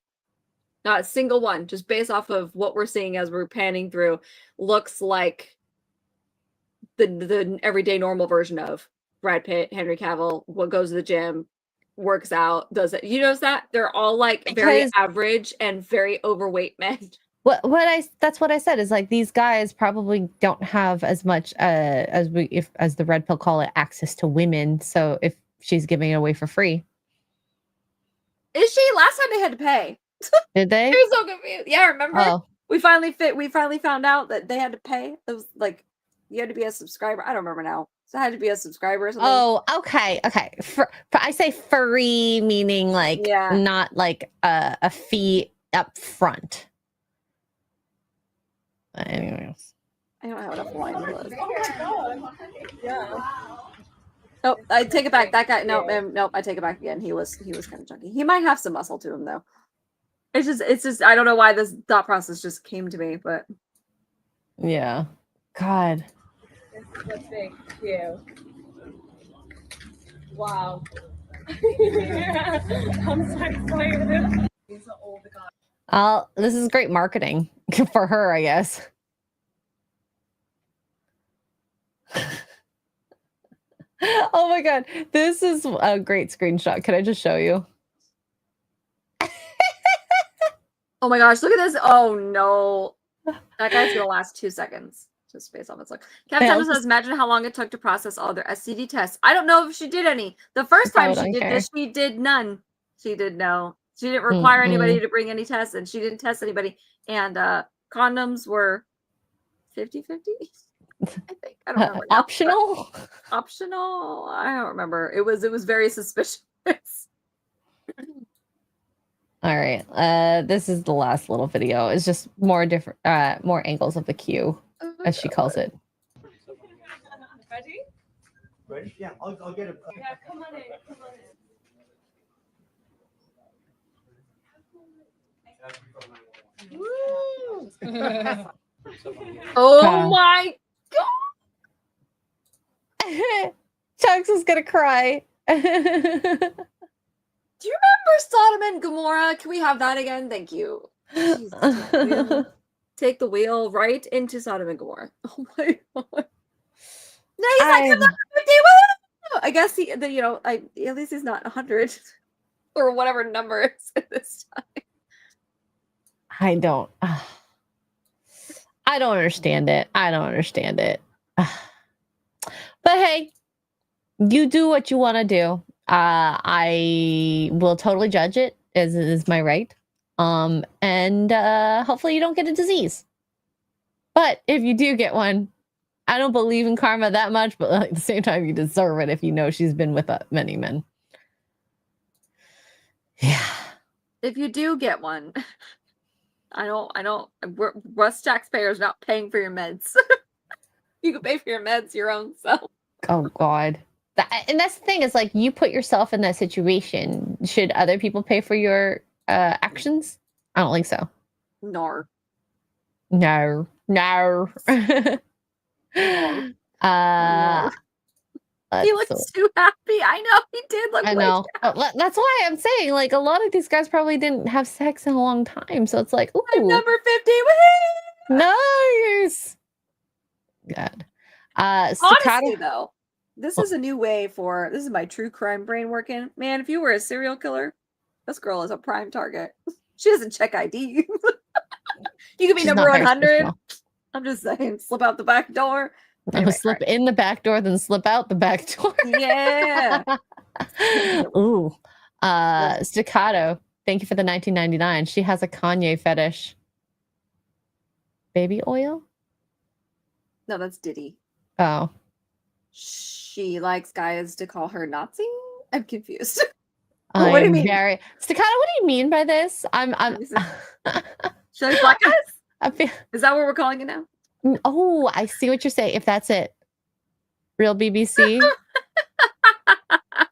not a single one, just based off of what we're seeing as we're panning through, looks like the everyday normal version of Brad Pitt, Henry Cavill, what goes to the gym, works out, does it. You notice that they're all like very average and very overweight men. That's what I said is like these guys probably don't have as much as the red pill call it, access to women. So if she's giving it away for free, is she? Last time they had to pay. Did they? I was so confused. Yeah, remember? Oh. We finally found out that they had to pay. It was like you had to be a subscriber. I don't remember now. So I had to be a subscriber or something. Oh, okay. I say free meaning like not like a fee up front. Anyways, I don't have enough wine for this. Oh, I take it back. That guy. Nope. I take it back again. He was kind of chunky. He might have some muscle to him though. It's just. I don't know why this thought process just came to me, but yeah. God. This is a big Q. Wow. I'm so excited. He's an old guy. This is great marketing for her, I guess. Oh my God. This is a great screenshot. Can I just show you? Oh my gosh, look at this. Oh no. That guy's gonna last 2 seconds. Just based off its look. Captain says, imagine how long it took to process all their STD tests. I don't know if she did any. The first time she did this, she did none. She did no. She didn't require anybody to bring any tests, and she didn't test anybody. And condoms were 50-50, I think. I don't remember. Optional? Optional? I don't remember. It was very suspicious. All right. This is the last little video. It's just more different, more angles of the Q, as she calls it. Ready? Ready? Yeah, I'll get it. Yeah, come on in. Come on in. Oh my God! Chugs is gonna cry. Do you remember Sodom and Gomorrah? Can we have that again? Thank you. Jesus, take the wheel right into Sodom and Gomorrah. Oh my God. No, he's like, I'm not 50. I guess at least he's not 100 or whatever number it's at this time. I don't understand it. But hey, you do what you want to do. I will totally judge it, as it is my right. And hopefully you don't get a disease. But if you do get one, I don't believe in karma that much, but at the same time, you deserve it if you know she's been with many men. Yeah. If you do get one, I don't. Us taxpayers not paying for your meds. You can pay for your meds your own self. Oh God. And that's the thing, is like, you put yourself in that situation. Should other people pay for your actions? I don't think so. No. He looks too happy. I know he did look. I know. That's why I'm saying, like, a lot of these guys probably didn't have sex in a long time, so it's like, ooh, I'm number 50. Woohoo! Nice. God. Honestly, though, this is a new way this is my true crime brain working. Man, if you were a serial killer, this girl is a prime target. She doesn't check ID. You could be number 100. I'm just saying, slip out the back door. Anyway, slip in the back door, then slip out the back door. Yeah. Ooh. Staccato. Thank you for the 1999. She has a Kanye fetish. Baby oil? No, that's Diddy. Oh. She likes guys to call her Nazi? I'm confused. Oh, what do you mean? Staccato, what do you mean by this? I'm Show you black guys? I Is that what we're calling it now? Oh, I see what you're saying. If that's it. Real BBC.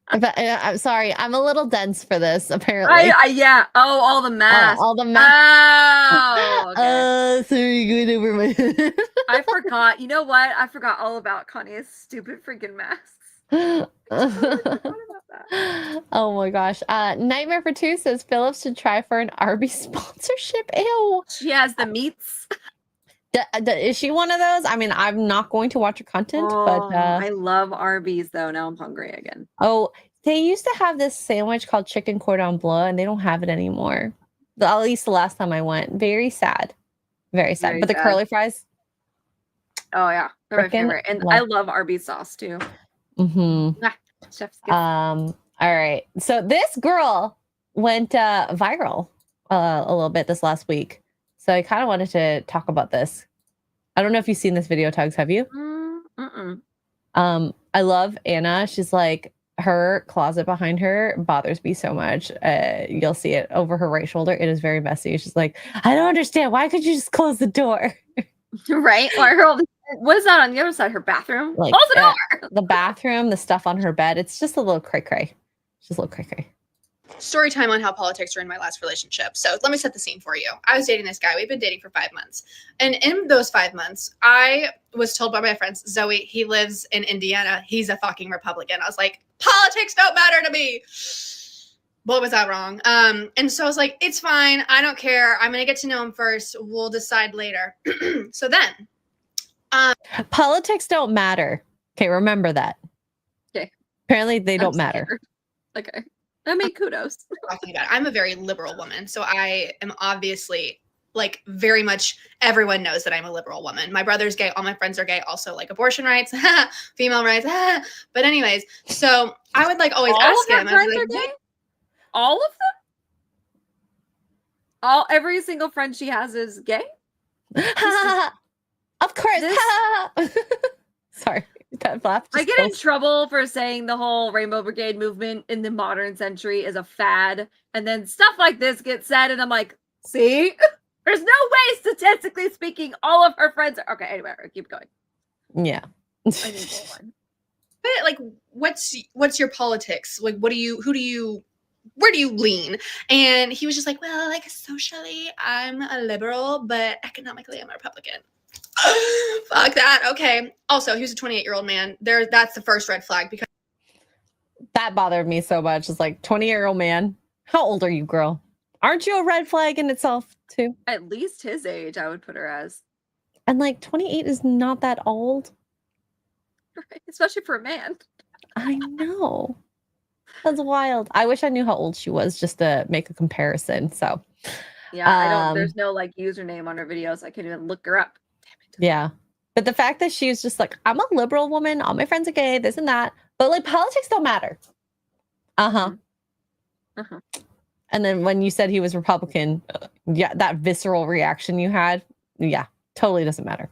I'm sorry. I'm a little dense for this, apparently. Yeah. Oh, all the masks. All the masks. Oh, okay. Sorry, going over my head. I forgot. You know what? I forgot all about Kanye's stupid freaking masks. I totally forgot about that. Oh my gosh. Nightmare for Two says Phillips should try for an Arby's sponsorship. Ew. She has the meats. Is she one of those? I mean, I'm not going to watch her content, but I love Arby's though. Now I'm hungry again. Oh, they used to have this sandwich called chicken cordon bleu, and they don't have it anymore. At least the last time I went. Very sad. Very sad. Very but the sad. curly fries. Oh yeah, they're my favorite, and I love Arby's sauce too. Mm-hmm. Chef's kiss. All right. So this girl went viral a little bit this last week. So I kind of wanted to talk about this. I don't know if you've seen this video, Tugs. Have you? I love Anna. She's like, her closet behind her bothers me so much. You'll see it over her right shoulder. It is very messy. She's like, I don't understand. Why could you just close the door? Right? Or what is that on the other side? Her bathroom? Like, close the door. The bathroom, the stuff on her bed. It's just a little cray-cray. Just a little cray-cray. Story time on how politics were in my last relationship. So let me set the scene for you. I was dating this guy. We've been dating for 5 months. And in those 5 months, I was told by my friends, Zoe, he lives in Indiana. He's a fucking Republican. I was like, politics don't matter to me. What was I wrong? And so I was like, it's fine. I don't care. I'm going to get to know him first. We'll decide later. So then. Politics don't matter. Okay, remember that. Okay. Apparently they don't matter. Okay. I mean, kudos. Talking about it. I'm a very liberal woman, so I am obviously like very much. Everyone knows that I'm a liberal woman. My brother's gay. All my friends are gay. Also, like abortion rights, female rights. But anyways, so I would like always ask him. Friends are gay? All of them? Every single friend she has is gay? Of course. Sorry. I get in trouble for saying the whole Rainbow Brigade movement in the modern century is a fad, and then stuff like this gets said, and I'm like, see, there's no way, statistically speaking, all of her friends are okay. Anyway, keep going. Yeah. But like, what's your politics? Like, where do you lean? And he was just like, well, like socially, I'm a liberal, but economically, I'm a Republican. Fuck that. Okay. Also, he was a 28-year-old man. That's the first red flag because that bothered me so much. It's like 20-year-old man. How old are you, girl? Aren't you a red flag in itself, too? At least his age, I would put her as. And like 28 is not that old. Right. Especially for a man. I know. That's wild. I wish I knew how old she was just to make a comparison. So yeah, I don't. There's no like username on her videos. I can't even look her up. Yeah. But the fact that she was just like, I'm a liberal woman, all my friends are gay, this and that, but like politics don't matter. And then when you said he was Republican, yeah, that visceral reaction you had, yeah, totally doesn't matter.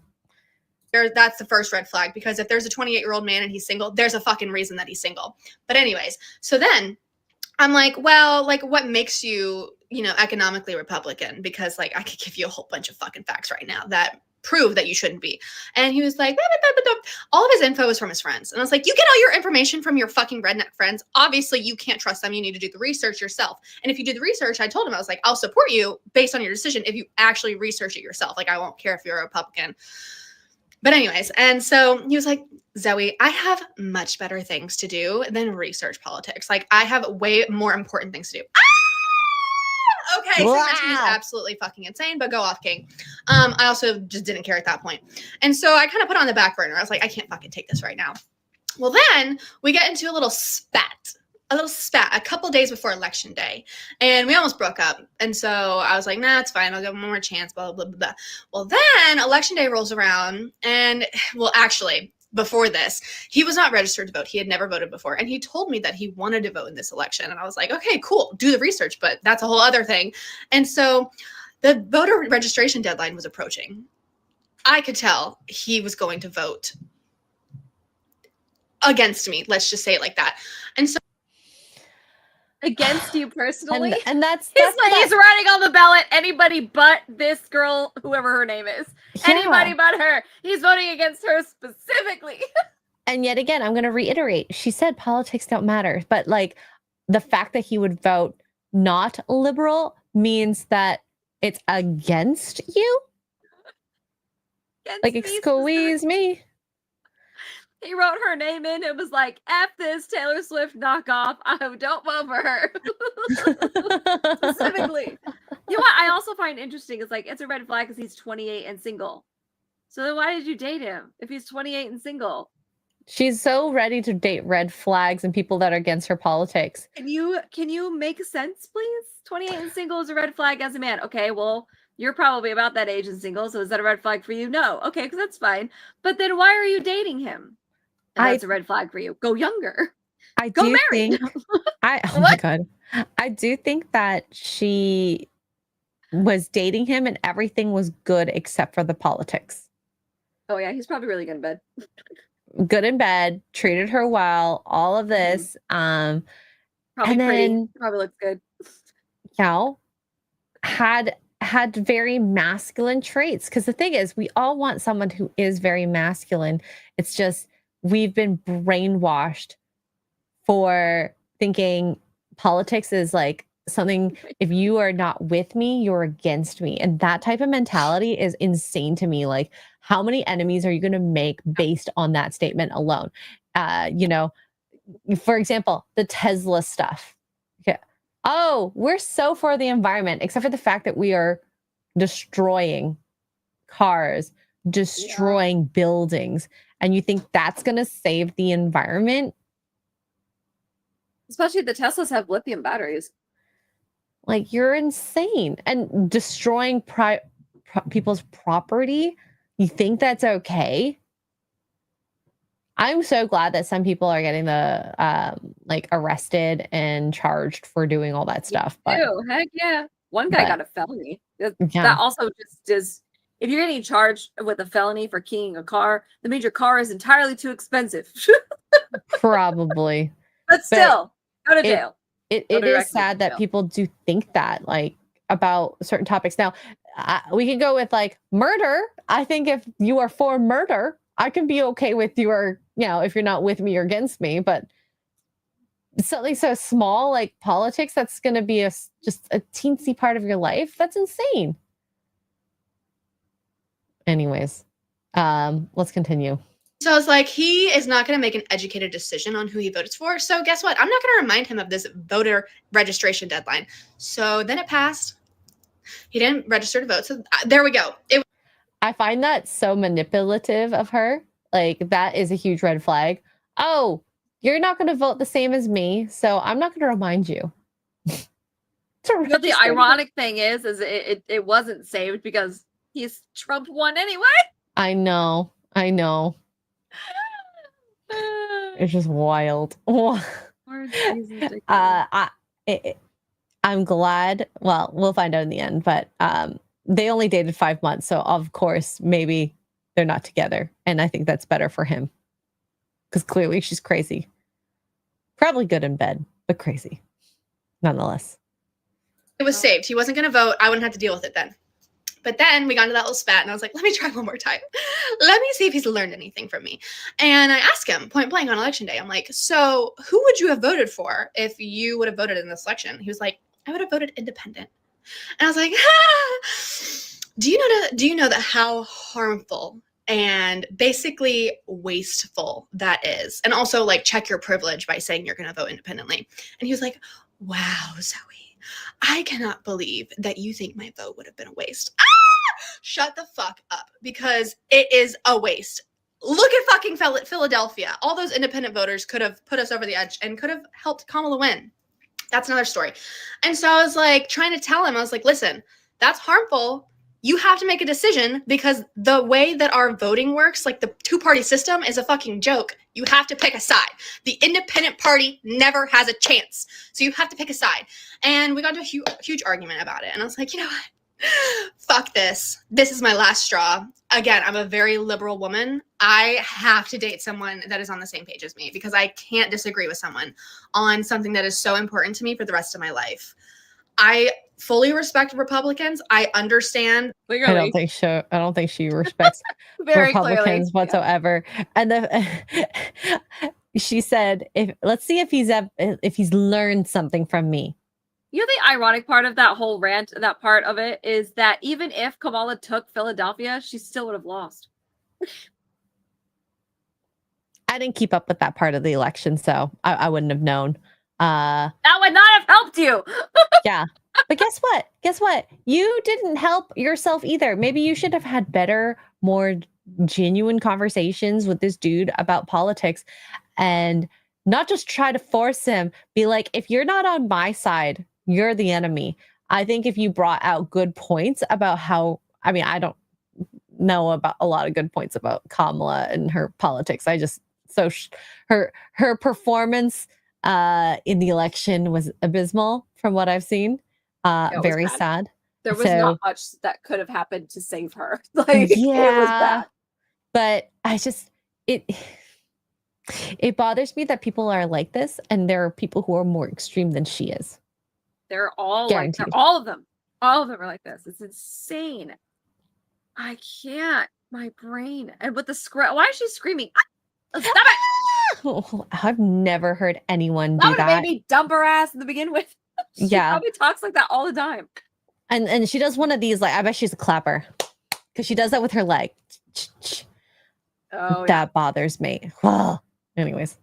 That's the first red flag, because if there's a 28-year-old man and he's single, there's a fucking reason that he's single. But anyways, so then I'm like, well, like what makes you, economically Republican? Because like I could give you a whole bunch of fucking facts right now that prove that you shouldn't be. And he was like, all of his info is from his friends. And I was like, you get all your information from your fucking redneck friends. Obviously you can't trust them. You need to do the research yourself. And if you do the research, I told him, I was like, I'll support you based on your decision if you actually research it yourself. Like, I won't care if you're a Republican. But anyways, and so he was like, Zoe, I have much better things to do than research politics. Like, I have way more important things to do. Okay, wow. So much he's absolutely fucking insane, but go off, King. I also just didn't care at that point. And so I kind of put on the back burner. I was like, I can't fucking take this right now. Well, then we get into a little spat a couple days before election day, and we almost broke up. And so I was like, nah, it's fine. I'll give him one more chance, blah, blah, blah, blah. Well, then election day rolls around, and well, actually, before this, he was not registered to vote. He had never voted before. And he told me that he wanted to vote in this election. And I was like, okay, cool, do the research, but that's a whole other thing. And so the voter registration deadline was approaching. I could tell he was going to vote against me. Let's just say it like that. And so against you personally. And that's he's writing on the ballot anybody but this girl, whoever her name is. Yeah. Anybody but her. He's voting against her specifically. And yet again, I'm going to reiterate. She said politics don't matter, but like the fact that he would vote not liberal means that it's against you. Like, excuse me. He wrote her name in. It was like, F this Taylor Swift knockoff. I don't vote for her. Specifically. You know what I also find interesting is like, it's a red flag because he's 28 and single. So then why did you date him if he's 28 and single? She's so ready to date red flags and people that are against her politics. Can you make sense, please? 28 and single is a red flag as a man. Okay, well, you're probably about that age and single. So is that a red flag for you? No. Okay, because that's fine. But then why are you dating him? And that's a red flag for you. Go younger. Go married. Oh my God. I do think that she was dating him and everything was good except for the politics. Oh yeah, he's probably really good in bed. Good in bed, treated her well, all of this. Probably and pretty. Then, probably looks good. Yeah. Had very masculine traits. Because the thing is, we all want someone who is very masculine. It's just we've been brainwashed for thinking politics is like something, if you are not with me, you're against me. And that type of mentality is insane to me. Like, how many enemies are you going to make based on that statement alone? For example, the Tesla stuff. Okay. Oh, we're so for the environment, except for the fact that we are destroying cars, destroying buildings. And you think that's going to save the environment? Especially the Teslas have lithium batteries. Like, you're insane. And destroying people's property, you think that's okay? I'm so glad that some people are getting the arrested and charged for doing all that stuff. But heck yeah. One guy got a felony. That also just is, if you're getting charged with a felony for keying a car, that means your car is entirely too expensive. Probably. But still, go to jail. It is sad that people do think that, like, about certain topics. Now, we can go with like murder. I think if you are for murder, I can be okay with your, if you're not with me or against me, but something so small like politics, that's going to be just a teensy part of your life. That's insane. Anyways, let's continue. So I was like, he is not going to make an educated decision on who he voted for. So guess what? I'm not going to remind him of this voter registration deadline. So then it passed. He didn't register to vote. So there we go. I find that so manipulative of her. Like, that is a huge red flag. Oh, you're not going to vote the same as me, so I'm not going to remind you. But the ironic thing is it wasn't saved because Trump won anyway. I know. It's just wild. I'm glad. Well, we'll find out in the end, but they only dated 5 months. So of course, maybe they're not together. And I think that's better for him. Because clearly she's crazy. Probably good in bed, but crazy. Nonetheless. It was saved. He wasn't going to vote. I wouldn't have to deal with it then. But then we got into that little spat and I was like, let me try one more time. Let me see if he's learned anything from me. And I asked him point blank on election day. I'm like, so who would you have voted for if you would have voted in this election? He was like, I would have voted independent. And I was like, do you know that how harmful and basically wasteful that is? And also, like, check your privilege by saying you're going to vote independently. And he was like, wow, Zoe, I cannot believe that you think my vote would have been a waste. Shut the fuck up, because it is a waste. Look at fucking Philadelphia. All those independent voters could have put us over the edge and could have helped Kamala win. That's another story. And so I was like trying to tell him, I was like, listen, that's harmful. You have to make a decision because the way that our voting works, like the two-party system, is a fucking joke. You have to pick a side. The independent party never has a chance. So you have to pick a side. And we got into a huge argument about it. And I was like, you know what? Fuck this. This is my last straw. Again, I'm a very liberal woman. I have to date someone that is on the same page as me because I can't disagree with someone on something that is so important to me for the rest of my life. I fully respect Republicans. I understand. Clearly. I don't think she respects Republicans whatsoever. Yeah. And she said, let's see if he's learned something from me. You know, the ironic part of that whole rant, that part of it, is that even if Kamala took Philadelphia, she still would have lost. I didn't keep up with that part of the election, so I wouldn't have known. That would not have helped you. Yeah. But guess what? Guess what? You didn't help yourself either. Maybe you should have had better, more genuine conversations with this dude about politics and not just try to force him. Be like, if you're not on my side, you're the enemy. I think if you brought out good points about how, I mean, I don't know about a lot of good points about Kamala and her politics. Her performance in the election was abysmal from what I've seen. Very sad. There was not much that could have happened to save her. Like, yeah, it was bad. But it bothers me that people are like this, and there are people who are more extreme than she is. They're all guaranteed. Like, all of them are like this. It's insane. I can't. My brain. And with the why is she screaming? Stop it! Oh, I've never heard anyone do that. That would have made me dump her ass to begin with. She probably talks like that all the time. And she does one of these, like, I bet she's a clapper. Because she does that with her leg. Oh, that bothers me. Anyways,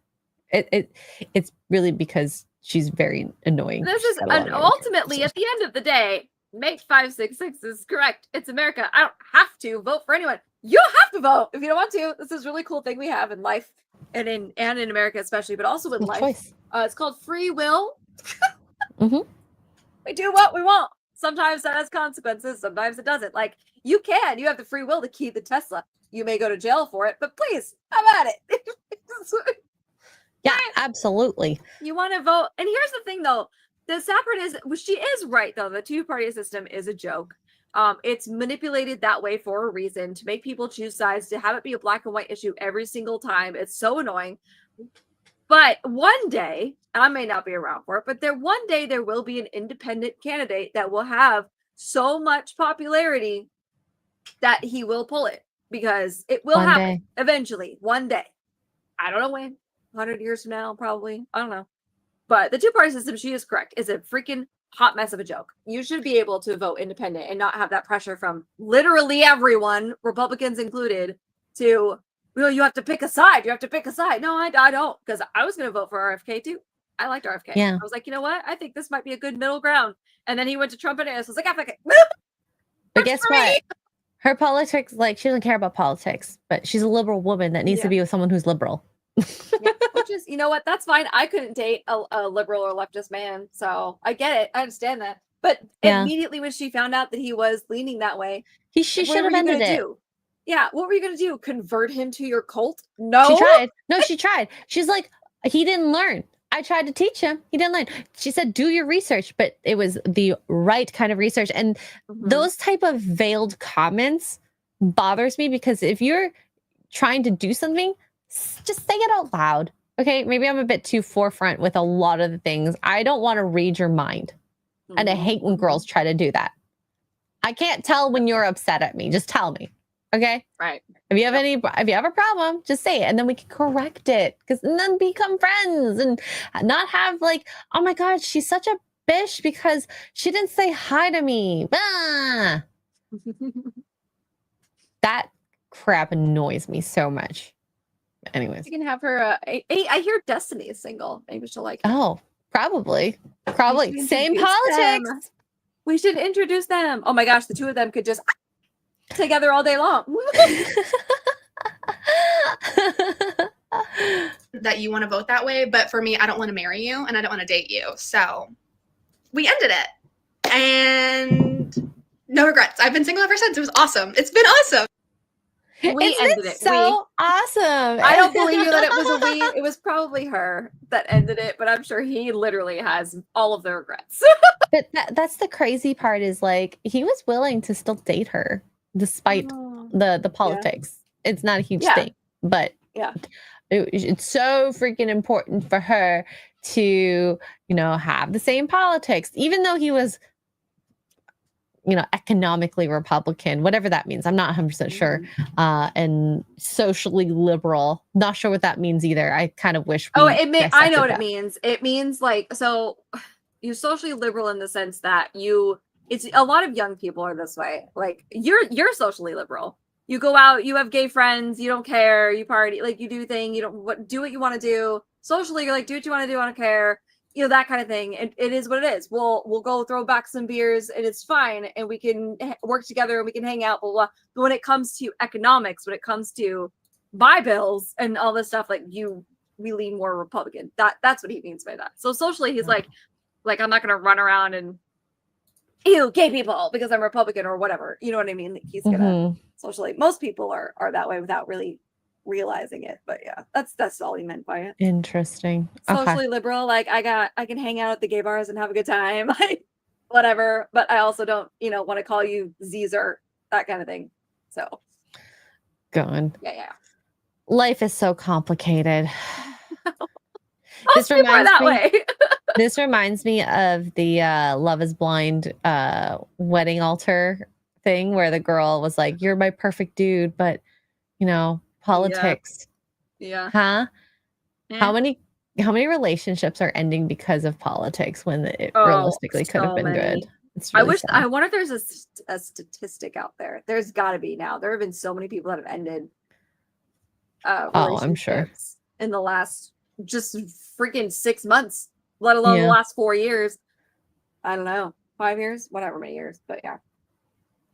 it's really because she's very annoying. This is ultimately, at the end of the day, make 566 is correct. It's America. I don't have to vote for anyone. You don't have to vote if you don't want to. This is a really cool thing we have in life and in America especially, but also in life. Choice. It's called free will. Mm-hmm. We do what we want. Sometimes that has consequences. Sometimes it doesn't. Like, you have the free will to keep the Tesla. You may go to jail for it, but please, have at it. Yeah, absolutely. You want to vote. And here's the thing, though. The sad part is, she is right, though. The two-party system is a joke. It's manipulated that way for a reason, to make people choose sides, to have it be a black and white issue every single time. It's so annoying. But one day, I may not be around for it, but one day there will be an independent candidate that will have so much popularity that he will pull it, because it will happen eventually, one day. I don't know when, 100 years from now, probably. I don't know. But the two-party system, she is correct, is a freaking hot mess of a joke. You should be able to vote independent and not have that pressure from literally everyone, Republicans included, to, well, you have to pick a side. You have to pick a side. No, I don't, because I was going to vote for RFK too. I liked RFK. Yeah. I was like, you know what? I think this might be a good middle ground. And then he went to Trump and I was like, but guess what? Her politics, like, she doesn't care about politics, but she's a liberal woman that needs to be with someone who's liberal. Which is, you know what? That's fine. I couldn't date a liberal or leftist man, so I get it. I understand that. But immediately when she found out that he was leaning that way, she should have ended it. Yeah, what were you going to do? Convert him to your cult? No. She tried. No, she tried. She's like, he didn't learn. I tried to teach him. He didn't learn. She said, do your research, but it was the right kind of research. And those type of veiled comments bothers me, because if you're trying to do something, just say it out loud. Okay, maybe I'm a bit too forefront with a lot of the things. I don't want to read your mind. And I hate when girls try to do that. I can't tell when you're upset at me. Just tell me. Okay? Right. If you have a problem, just say it, and then we can correct it. And then become friends and not have like, oh my God, she's such a bitch because she didn't say hi to me. Ah. That crap annoys me so much. Anyways, you can have her. I hear Destiny is single. Maybe she'll like it. Oh, probably. Same politics. We should introduce them. Oh my gosh, the two of them could just together all day long. That you want to vote that way, but for me, I don't want to marry you and I don't want to date you. So we ended it, and no regrets. I've been single ever since. It was awesome. It's been awesome. We ended it. So awesome. I don't believe that it was a we. It was probably her that ended it, but I'm sure he literally has all of the regrets. But that's the crazy part is like he was willing to still date her despite the politics. Yeah. It's not a huge thing, but it's so freaking important for her to, have the same politics, even though he was, economically Republican, whatever that means. I'm not 100% sure. And socially liberal. Not sure what that means either. I kind of wish. I know what it means. It means like, so you're socially liberal in the sense that it's a lot of young people are this way. Like you're socially liberal. You go out, you have gay friends, you don't care, you party, like you do thing, you don't do what you want to do. Socially, you're like, do what you want to do, I don't care. That kind of thing. It is what it is. We'll go throw back some beers and it's fine. And we can work together and we can hang out, blah, blah. But when it comes to economics, when it comes to buy bills and all this stuff, like we lean more Republican. That's what he means by that. So socially, he's like, I'm not going to run around and ew, gay people because I'm Republican or whatever. You know what I mean? He's going to socially, most people are that way without really realizing it, but yeah, that's all he meant by it. Interesting. Socially liberal, like I can hang out at the gay bars and have a good time, like whatever, but I also don't want to call you Caesar, that kind of thing. So gone. Yeah life is so complicated. Most people are that way. This reminds me of the Love is Blind wedding altar thing where the girl was like, you're my perfect dude, but politics. Yeah. Huh? Yeah. How many relationships are ending because of politics when it realistically could have been good? It's really sad. I wonder if there's a statistic out there. There's got to be now. There have been so many people that have ended I'm sure in the last just freaking 6 months, let alone the last 4 years. I don't know, 5 years, whatever many years, but yeah.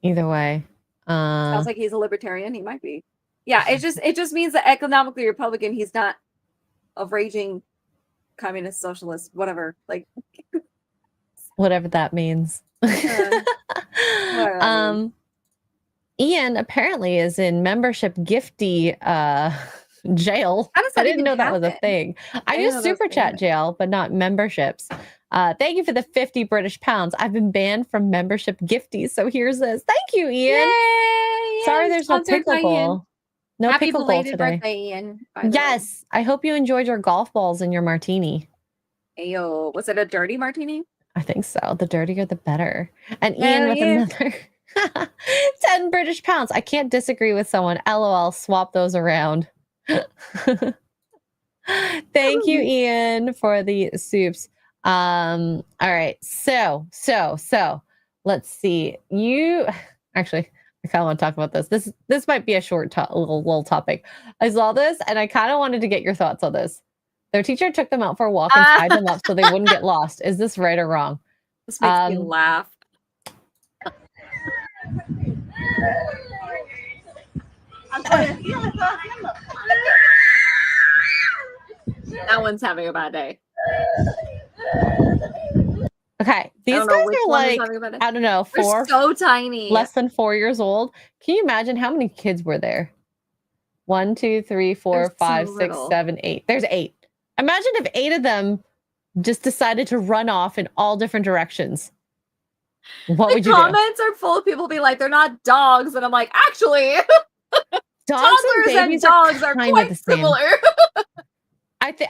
Either way. Sounds like he's a libertarian. He might be. Yeah, it just means that economically Republican, he's not a raging communist, socialist, whatever. Like whatever that means. Ian apparently is in membership gifty jail. I didn't know that was a thing. I use super chat jail, but not memberships. Thank you for the 50 British pounds. I've been banned from membership gifties, so here's this. Thank you, Ian. Yay! Sorry, there's no pickleball. No Happy pickleball belated today. Birthday, Ian. Yes, I hope you enjoyed your golf balls and your martini. Ayo, was it a dirty martini? I think so. The dirtier, the better. And Ian with another 10 British pounds. I can't disagree with someone. LOL, swap those around. Thank you, Ian, for the soups. All right. So let's see. Actually, I kind of want to talk about this. This might be a short little topic. I saw this and I kind of wanted to get your thoughts on this. Their teacher took them out for a walk and tied them up so they wouldn't get lost. Is this right or wrong? This makes me laugh. That one's having a bad day. Okay, these guys are like, I don't know, They're so tiny, less than 4 years old. Can you imagine how many kids were there? 1, 2, 3, 4, 5, 6, 7, 8. There's 8. Imagine if 8 of them just decided to run off in all different directions. What would you do? The comments are full of people be like, they're not dogs. And I'm like, actually, toddlers and dogs are quite similar.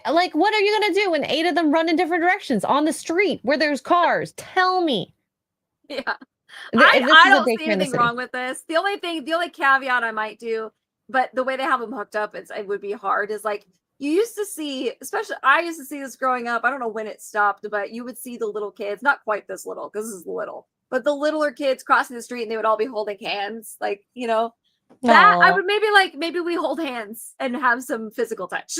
Like, what are you going to do when 8 of them run in different directions on the street where there's cars? Tell me. Yeah. I don't see anything wrong with this. The only caveat I might do, but the way they have them hooked up, it would be hard, is like, you used to see, especially I used to see this growing up. I don't know when it stopped, but you would see the little kids, not quite this little, because this is little, but the littler kids crossing the street and they would all be holding hands. Like, that I would maybe we hold hands and have some physical touch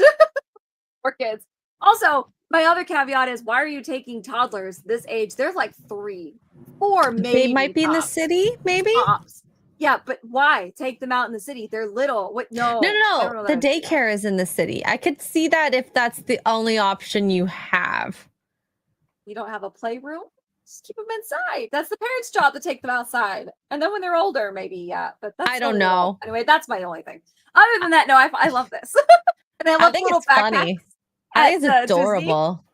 for kids. Also, my other caveat is, why are you taking toddlers this age? They're like 3, 4, maybe. They might be in the city, maybe. Tops. Yeah, but why take them out in the city? They're little. What? No. The daycare is in the city. I could see that if that's the only option you have. You don't have a playroom? Just keep them inside. That's the parents' job to take them outside. And then when they're older, maybe, yeah. But that's I don't know. Anyway, that's my only thing. Other than that, no, I love this. And I love think little it's funny. I think it's adorable.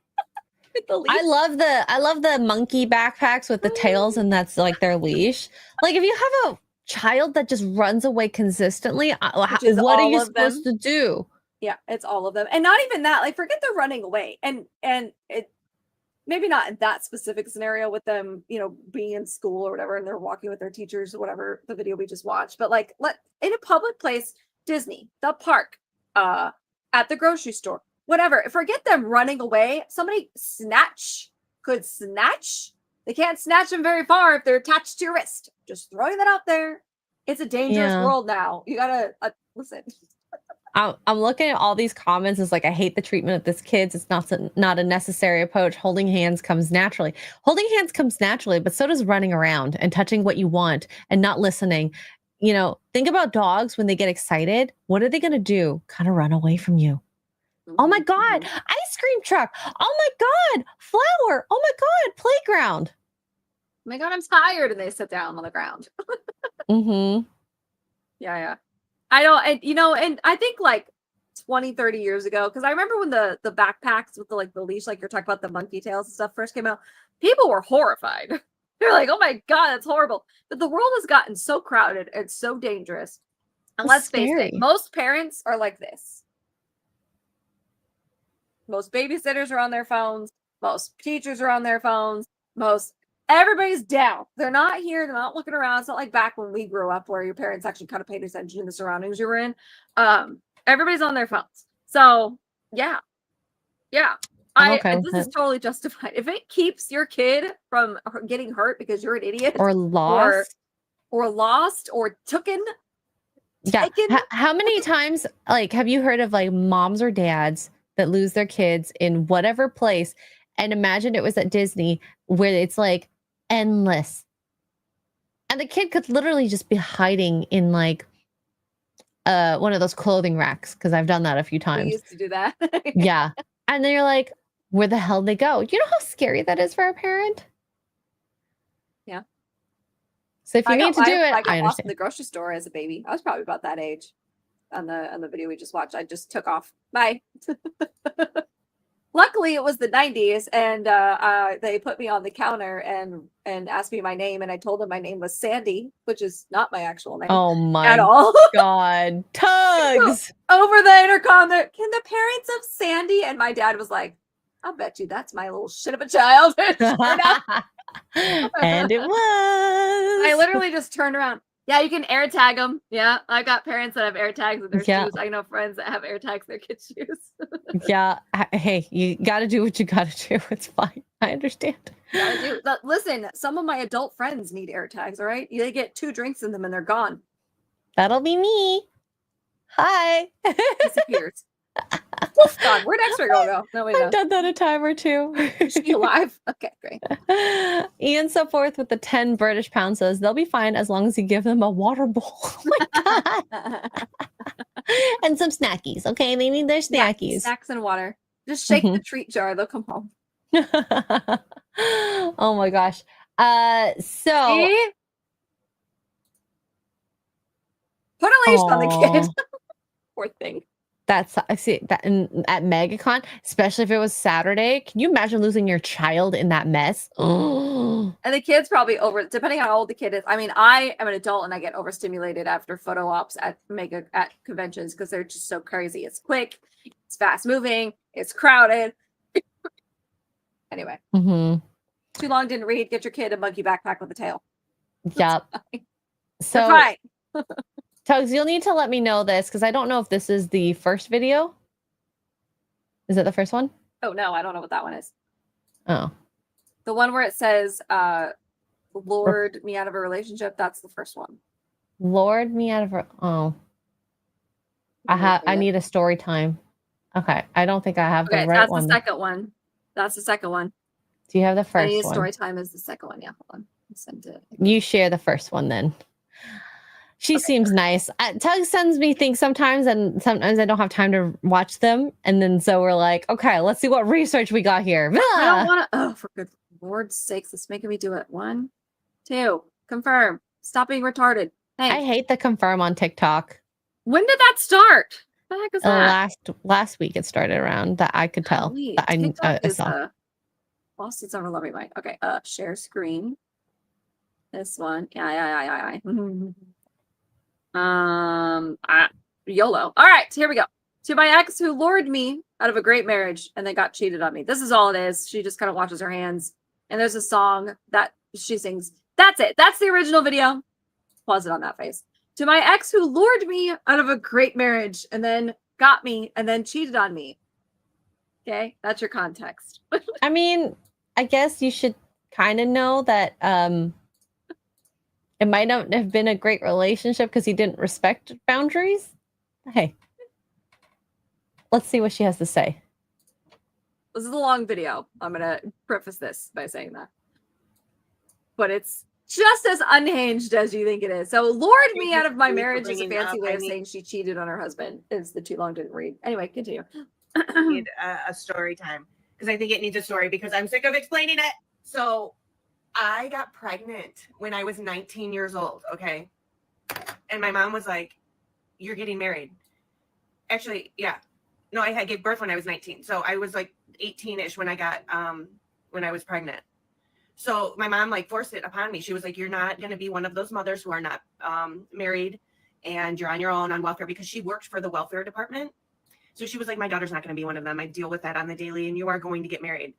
I love the monkey backpacks with the tails, and that's like their leash. Like, if you have a child that just runs away consistently, what are you supposed to do? Yeah, it's all of them. And not even that, like, forget the running away. And it maybe not in that specific scenario with them, you know, being in school or whatever, and they're walking with their teachers or whatever, the video we just watched. But like, in a public place, Disney, the park, at the grocery store, whatever. Forget them running away. Somebody could snatch. They can't snatch them very far if they're attached to your wrist. Just throwing that out there. It's a dangerous world now. You gotta listen. I'm looking at all these comments. It's like, I hate the treatment of this kids. It's not a necessary approach. Holding hands comes naturally. Holding hands comes naturally, but so does running around and touching what you want and not listening. You know, think about dogs when they get excited. What are they going to do? Kind of run away from you. Oh my God, ice cream truck. Oh my God, flower. Oh my God, playground. Oh my God, I'm tired. And they sit down on the ground. Yeah. I don't, and I think like 20, 30 years ago, because I remember when the backpacks with the leash, like you're talking about the monkey tails and stuff first came out, people were horrified. They're like, oh my God, that's horrible. But the world has gotten so crowded and so dangerous. And let's face it, most parents are like this. Most babysitters are on their phones. Most teachers are on their phones. Everybody's down. They're not here. They're not looking around. It's not like back when we grew up where your parents actually kind of paid attention to the surroundings you were in. Everybody's on their phones. So yeah. This is totally justified. If it keeps your kid from getting hurt because you're an idiot or lost or taken. Yeah. How many times, like, have you heard of like moms or dads that lose their kids in whatever place? And imagine it was at Disney where it's like endless. And the kid could literally just be hiding in like one of those clothing racks, because I've done that a few times. We used to do that. Yeah. And then you're like, where the hell did they go? You know how scary that is for a parent? Yeah. So if you need to do it, I got lost in the grocery store as a baby. I was probably about that age on the video we just watched. I just took off. Bye. Luckily, it was the 90s, and they put me on the counter and asked me my name, and I told them my name was Sandy, which is not my actual name. Oh my at all. God, Tugs! Over the intercom, can the parents of Sandy? And my dad was like, "I'll bet you that's my little shit of a child." And it was. I literally just turned around. Yeah, you can air tag them. Yeah, I got parents that have air tags in their shoes. I know friends that have air tags in their kids' shoes. Yeah. Hey, you got to do what you got to do. It's fine. I understand. Listen, some of my adult friends need air tags, all right? They get 2 drinks in them and they're gone. That'll be me. Hi. Disappears. Oh, God, where'd X-ray go? No, I've done that a time or two. Is she alive? Okay, great. Ian so forth with the 10 British pounds says they'll be fine as long as you give them a water bowl. Oh my God. And some snackies. Okay, they need their snackies. Yeah, snacks and water. Just shake the treat jar. They'll come home. Oh my gosh. See? Put a leash on the kid. Poor thing. That's, I see that at MegaCon, especially if it was Saturday. Can you imagine losing your child in that mess? And the kid's probably depending on how old the kid is. I mean, I am an adult and I get overstimulated after photo ops at conventions because they're just so crazy. It's quick, it's fast moving, it's crowded. Anyway, too long didn't read. Get your kid a monkey backpack with a tail. Yep. So right. Tugs, you'll need to let me know this because I don't know if this is the first video. Is it the first one? Oh, no, I don't know what that one is. Oh. The one where it says, lured me out of a relationship. That's the first one. Lured me out of a... Oh. I need a story time. Okay. I don't think I have the right one. That's the second one. That's the second one. Do you have the first one? Story time is the second one. Yeah, hold on. Send it. You share the first one then. She seems nice. Tug sends me things sometimes, and sometimes I don't have time to watch them. And then so we're like, okay, let's see what research we got here. I don't want to. Oh, for good Lord's sakes, it's making me do it. 1, 2, confirm. Stop being retarded. Thanks. I hate the confirm on TikTok. When did that start? What the heck is that? Last week it started around that I could tell. Golly, That TikTok I is saw. lost its overloving mind. Okay, share screen. This one. Yeah. YOLO. All right, here we go. To my ex who lured me out of a great marriage and then got cheated on me. This is all it is. She just kind of washes her hands. And there's a song that she sings. That's it. That's the original video. Pause it on that face. To my ex who lured me out of a great marriage and then got me and then cheated on me. Okay, that's your context. I mean, I guess you should kind of know that it might not have been a great relationship because he didn't respect boundaries. Hey, let's see what she has to say. This is a long video. I'm going to preface this by saying that. But it's just as unhinged as you think it is. So lured me out of my marriage is a fancy way of saying she cheated on her husband. It's the too long didn't read. Anyway, continue. Need a story time because I think it needs a story because I'm sick of explaining it. So I got pregnant when I was 19 years old. Okay. And my mom was like, you're getting married. Actually, yeah. No, I gave birth when I was 19. So I was like 18-ish when I was pregnant. So my mom like forced it upon me. She was like, you're not going to be one of those mothers who are not married and you're on your own on welfare because she worked for the welfare department. So she was like, my daughter's not going to be one of them. I deal with that on the daily and you are going to get married.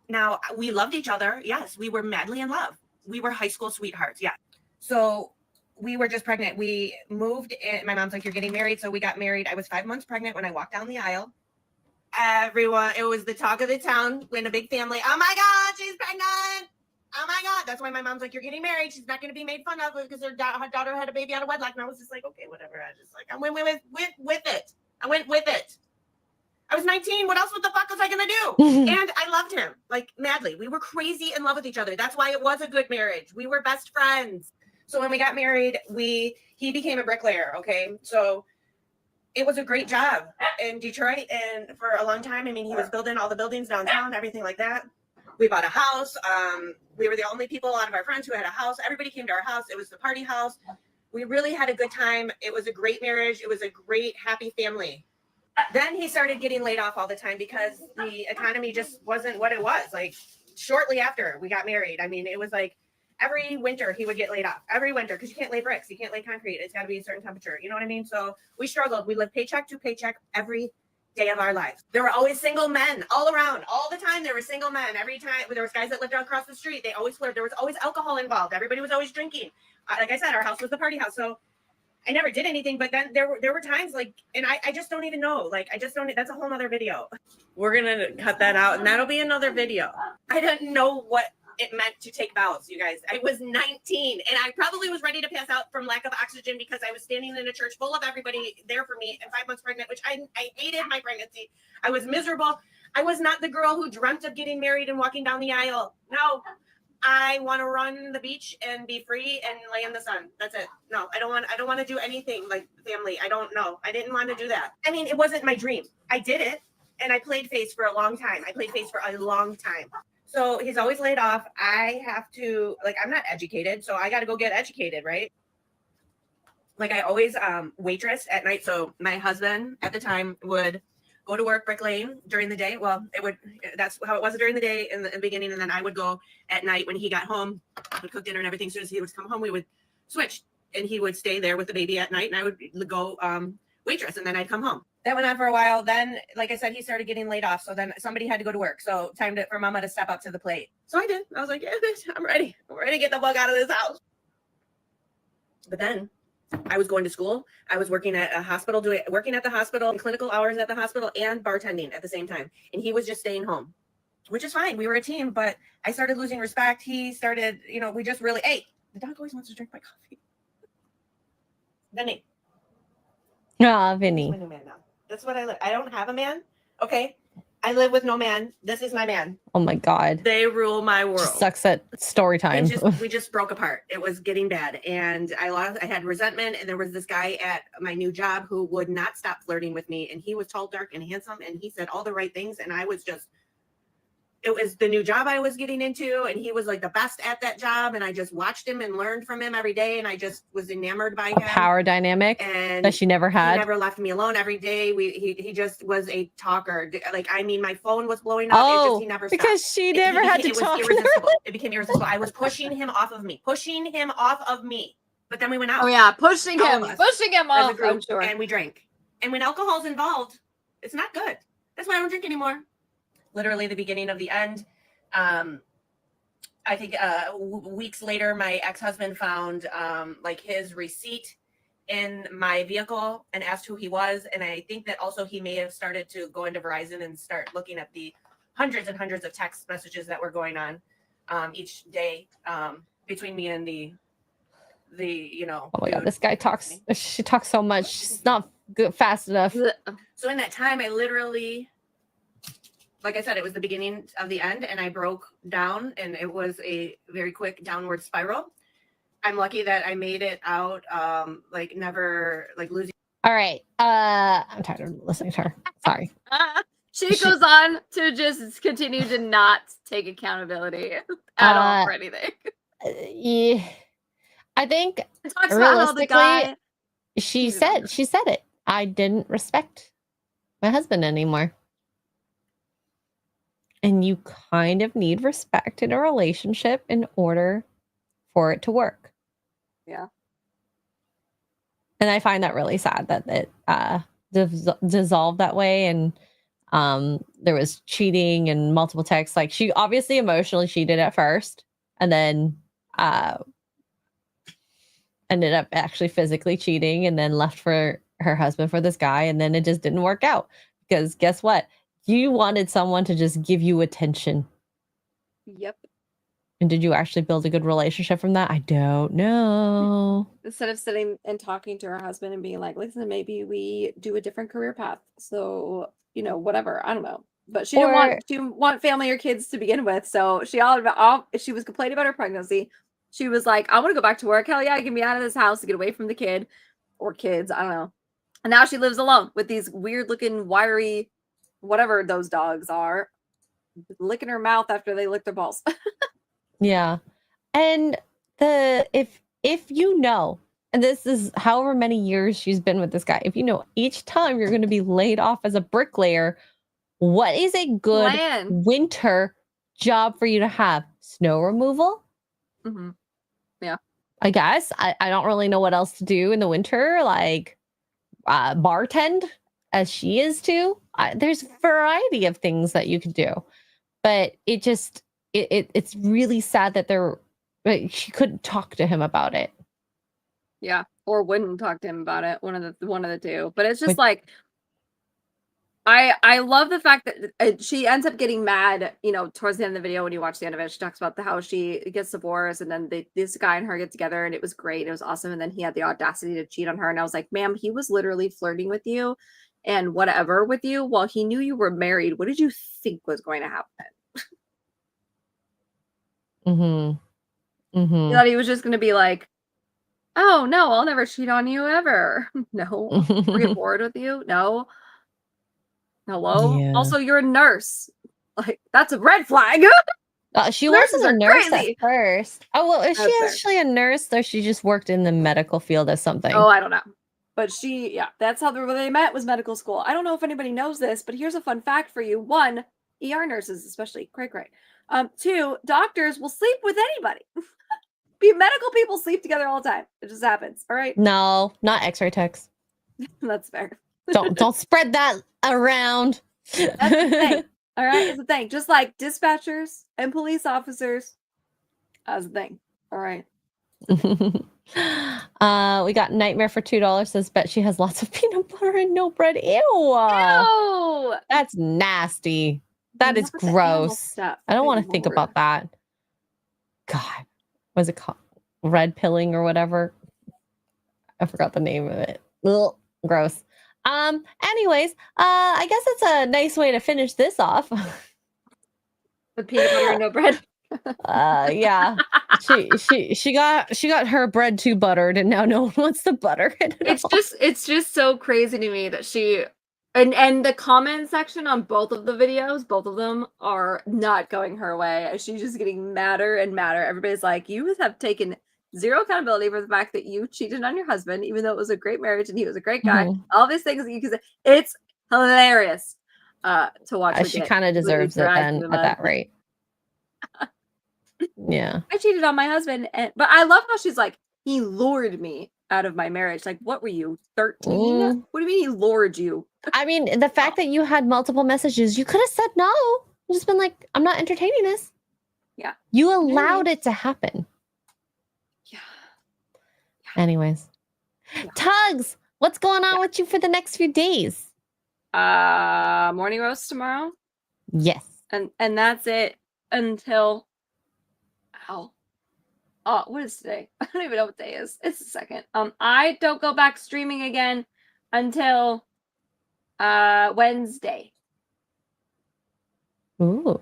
Now, we loved each other. Yes, we were madly in love. We were high school sweethearts. Yeah. So we were just pregnant. We moved in. My mom's like, you're getting married. So we got married. I was 5 months pregnant when I walked down the aisle. Everyone, it was the talk of the town. When a big family, oh my God, she's pregnant. Oh my God. That's why my mom's like, you're getting married. She's not going to be made fun of because her daughter had a baby out of wedlock. And I was just like, okay, whatever. I went with it. I went with it. I was 19. What else? What the fuck was I going to do? And I loved him like madly. We were crazy in love with each other. That's why it was a good marriage. We were best friends. So when we got married, he became a bricklayer. Okay. So it was a great job in Detroit. And for a long time, I mean, he was building all the buildings downtown, everything like that. We bought a house. We were the only people out of our friends who had a house. Everybody came to our house. It was the party house. We really had a good time. It was a great marriage. It was a great, happy family. Then he started getting laid off all the time because the economy just wasn't what it was. Like shortly after we got married, I mean, it was like every winter he would get laid off. Every winter, because you can't lay bricks, you can't lay concrete. It's got to be a certain temperature. You know what I mean? So we struggled. We lived paycheck to paycheck every day of our lives. There were always single men all around. All the time there were single men. Every time there was guys that lived across the street. They always flirted. There was always alcohol involved. Everybody was always drinking. Like I said, our house was the party house. So I never did anything, but then there were times like, and I just don't even know. Like, I just don't, that's a whole nother video. We're going to cut that out and that'll be another video. I didn't know what it meant to take vows, you guys. I was 19 and I probably was ready to pass out from lack of oxygen because I was standing in a church full of everybody there for me and 5 months pregnant, which I hated my pregnancy. I was miserable. I was not the girl who dreamt of getting married and walking down the aisle. No. I want to run the beach and be free and lay in the sun. That's it. No, I don't want to do anything like family. I don't know. I didn't want to do that. I mean, it wasn't my dream. I did it and I played face for a long time. So he's always laid off. I have to, like, I'm not educated, so I got to go get educated, right? Like I always waitress at night. So my husband at the time would go to work bricklaying during the day. Well, that's how it was during the day in the beginning. And then I would go at night when he got home, I would cook dinner and everything. As soon as he would come home, we would switch and he would stay there with the baby at night and I would go waitress and then I'd come home. That went on for a while. Then, like I said, he started getting laid off. So then somebody had to go to work. So time for mama to step up to the plate. So I did. I was like, yeah, bitch, I'm ready. I'm ready to get the fuck out of this house. But then I was going to school. I was working at a hospital, working at the hospital, clinical hours at the hospital and bartending at the same time. And he was just staying home, which is fine. We were a team, but I started losing respect. He started, we just really, hey, the dog always wants to drink my coffee. Vinny. Vinny. My new man now. That's what I live. I don't have a man. Okay. I live with no man. This is my man. Oh my God. They rule my world. Just sucks at story time. We just broke apart. It was getting bad. And I had resentment. And there was this guy at my new job who would not stop flirting with me. And he was tall, dark, and handsome. And he said all the right things. And I was just, it was the new job I was getting into, and he was like the best at that job, and I just watched him and learned from him every day, and I just was enamored by him. Power dynamic and that she never had. He never left me alone every day. He just was a talker. Like, I mean, my phone was blowing up. He never stopped. Because she never had to talk. It became irresistible. I was pushing him off of me. But then we went out. Oh yeah, pushing him off. Group, I'm sure. And we drank. And when alcohol's involved, it's not good. That's why I don't drink anymore. Literally the beginning of the end. I think weeks later, my ex-husband found like his receipt in my vehicle and asked who he was. And I think that also he may have started to go into Verizon and start looking at the hundreds and hundreds of text messages that were going on each day between me and the oh my God, this guy talks. She talks so much. She's not good fast enough. So in that time, I literally, like I said, it was the beginning of the end, and I broke down, and it was a very quick downward spiral. I'm lucky that I made it out, never losing. All right. I'm tired of listening to her. Sorry. She goes on to just continue to not take accountability at all for anything. Yeah, I think talks about how the guy. She said it. I didn't respect my husband anymore. And you kind of need respect in a relationship in order for it to work. Yeah. And I find that really sad that it dissolved that way. And there was cheating and multiple texts. Like, she obviously emotionally cheated at first, and then ended up actually physically cheating, and then left for her husband for this guy. And then it just didn't work out, because guess what? You wanted someone to just give you attention. Yep. And did you actually build a good relationship from that? I don't know. Instead of sitting and talking to her husband and being like, listen, maybe we do a different career path. So, whatever. I don't know. But she didn't want family or kids to begin with. So she was complaining about her pregnancy. She was like, I want to go back to work. Hell yeah, get me out of this house to get away from the kid or kids. I don't know. And now she lives alone with these weird looking, wiry, whatever those dogs are, licking her mouth after they lick their balls. Yeah. And if you know, and this is however many years she's been with this guy, if you know each time you're going to be laid off as a bricklayer, what is a good winter job for you to have? Snow removal? Mm-hmm. Yeah. I guess. I don't really know what else to do in the winter, like bartend as she is too. There's a variety of things that you could do. But it's really sad that she couldn't talk to him about it. Yeah, or wouldn't talk to him about it. One of the two. But it's just like, I love the fact that she ends up getting mad, towards the end of the video. When you watch the end of it, she talks about how she gets divorced, and then this guy and her get together, and it was great. It was awesome. And then he had the audacity to cheat on her. And I was like, ma'am, he was literally flirting with you and whatever with you while he knew you were married. What did you think was going to happen? Mm-hmm. Mm-hmm. You thought he was just going to be like, oh, no, I'll never cheat on you ever. No. Get bored with you? No. Hello? Yeah. Also, you're a nurse. Like, that's a red flag. She wasn't a nurse at first. Oh, well, is she actually a nurse, or she just worked in the medical field as something? Oh, I don't know. But that's how they met, was medical school. I don't know if anybody knows this, but here's a fun fact for you. 1, ER nurses, especially, cray. 2, doctors will sleep with anybody. Medical people sleep together all the time. It just happens. All right. No, not X-ray techs. That's fair. Don't spread that around. That's the thing. All right, it's a thing. Just like dispatchers and police officers, that's a thing. All right. We got Nightmare for $2. Says, bet she has lots of peanut butter and no bread. Ew. Ew. That's nasty. That is gross. I don't want to think about that. God, was it called red pilling or whatever? I forgot the name of it. Ugh, gross. Anyways, I guess it's a nice way to finish this off. With peanut butter and no bread. Yeah. She got her bread too buttered, and now no one wants the butter. It's just so crazy to me that she And the comment section on both of the videos, both of them are not going her way. She's just getting madder and madder. Everybody's like, you have taken zero accountability for the fact that you cheated on your husband, even though it was a great marriage and he was a great guy. All these things that you can say. It's hilarious to watch. She kind of deserves it then at that rate. Yeah. I cheated on my husband, but I love how she's like, he lured me out of my marriage. Like, what were you, 13? What do you mean he lured you? I mean, the fact that you had multiple messages, you could have said no. You've just been like, I'm not entertaining this. Yeah. You allowed it to happen. Yeah. Anyways. Yeah. Tugs, what's going on with you for the next few days? Morning roast tomorrow. Yes. And that's it until what is today? I don't even know what day is. It's the 2nd. I don't go back streaming again until Wednesday. Ooh.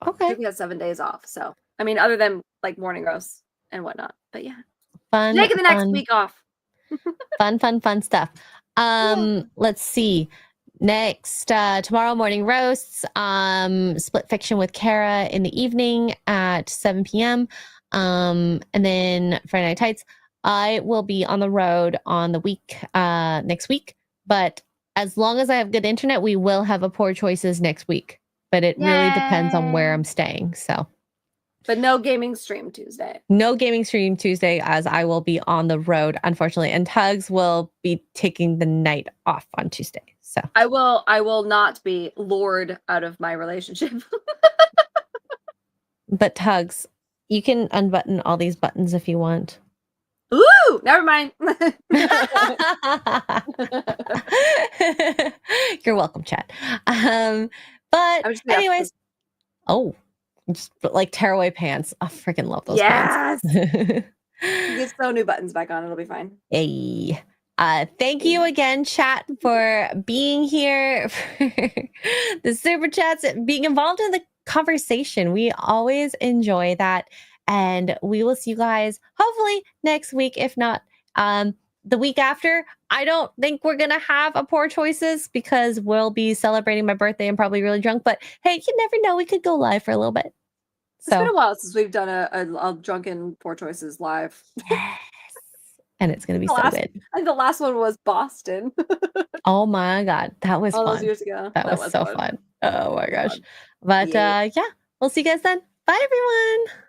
Okay. We have 7 days off. So I mean, other than like morning roasts and whatnot. But yeah. Fun. Taking the next week off. fun stuff. Let's see. Next, tomorrow morning roasts, split fiction with Kara in the evening at 7 p.m. And then Friday Night Tights. I will be on the road on the week, next week, but as long as I have good internet, we will have a Poor Choices next week, but it really depends on where I'm staying. So, but no gaming stream Tuesday. No gaming stream Tuesday, as I will be on the road, unfortunately, and Tugs will be taking the night off on Tuesday. So I will not be lured out of my relationship. But Tugs, you can unbutton all these buttons if you want. Ooh, never mind. You're welcome, chat. But anyways, just like tearaway pants. I freaking love those pants. You can sew new buttons back on. It'll be fine. Hey. Thank you again, chat, for being here, for the super chats, being involved in the conversation. We always enjoy that. And we will see you guys hopefully next week. If not, the week after. I don't think we're going to have a Poor Choices because we'll be celebrating my birthday and probably really drunk. But hey, you never know. We could go live for a little bit. It's been a while since we've done a drunken Poor Choices live. Yes. And it's going to be so good. I think the last one was Boston. Oh my God. That was fun. Those years ago. That was so fun. Oh my gosh. But yeah, we'll see you guys then. Bye, everyone.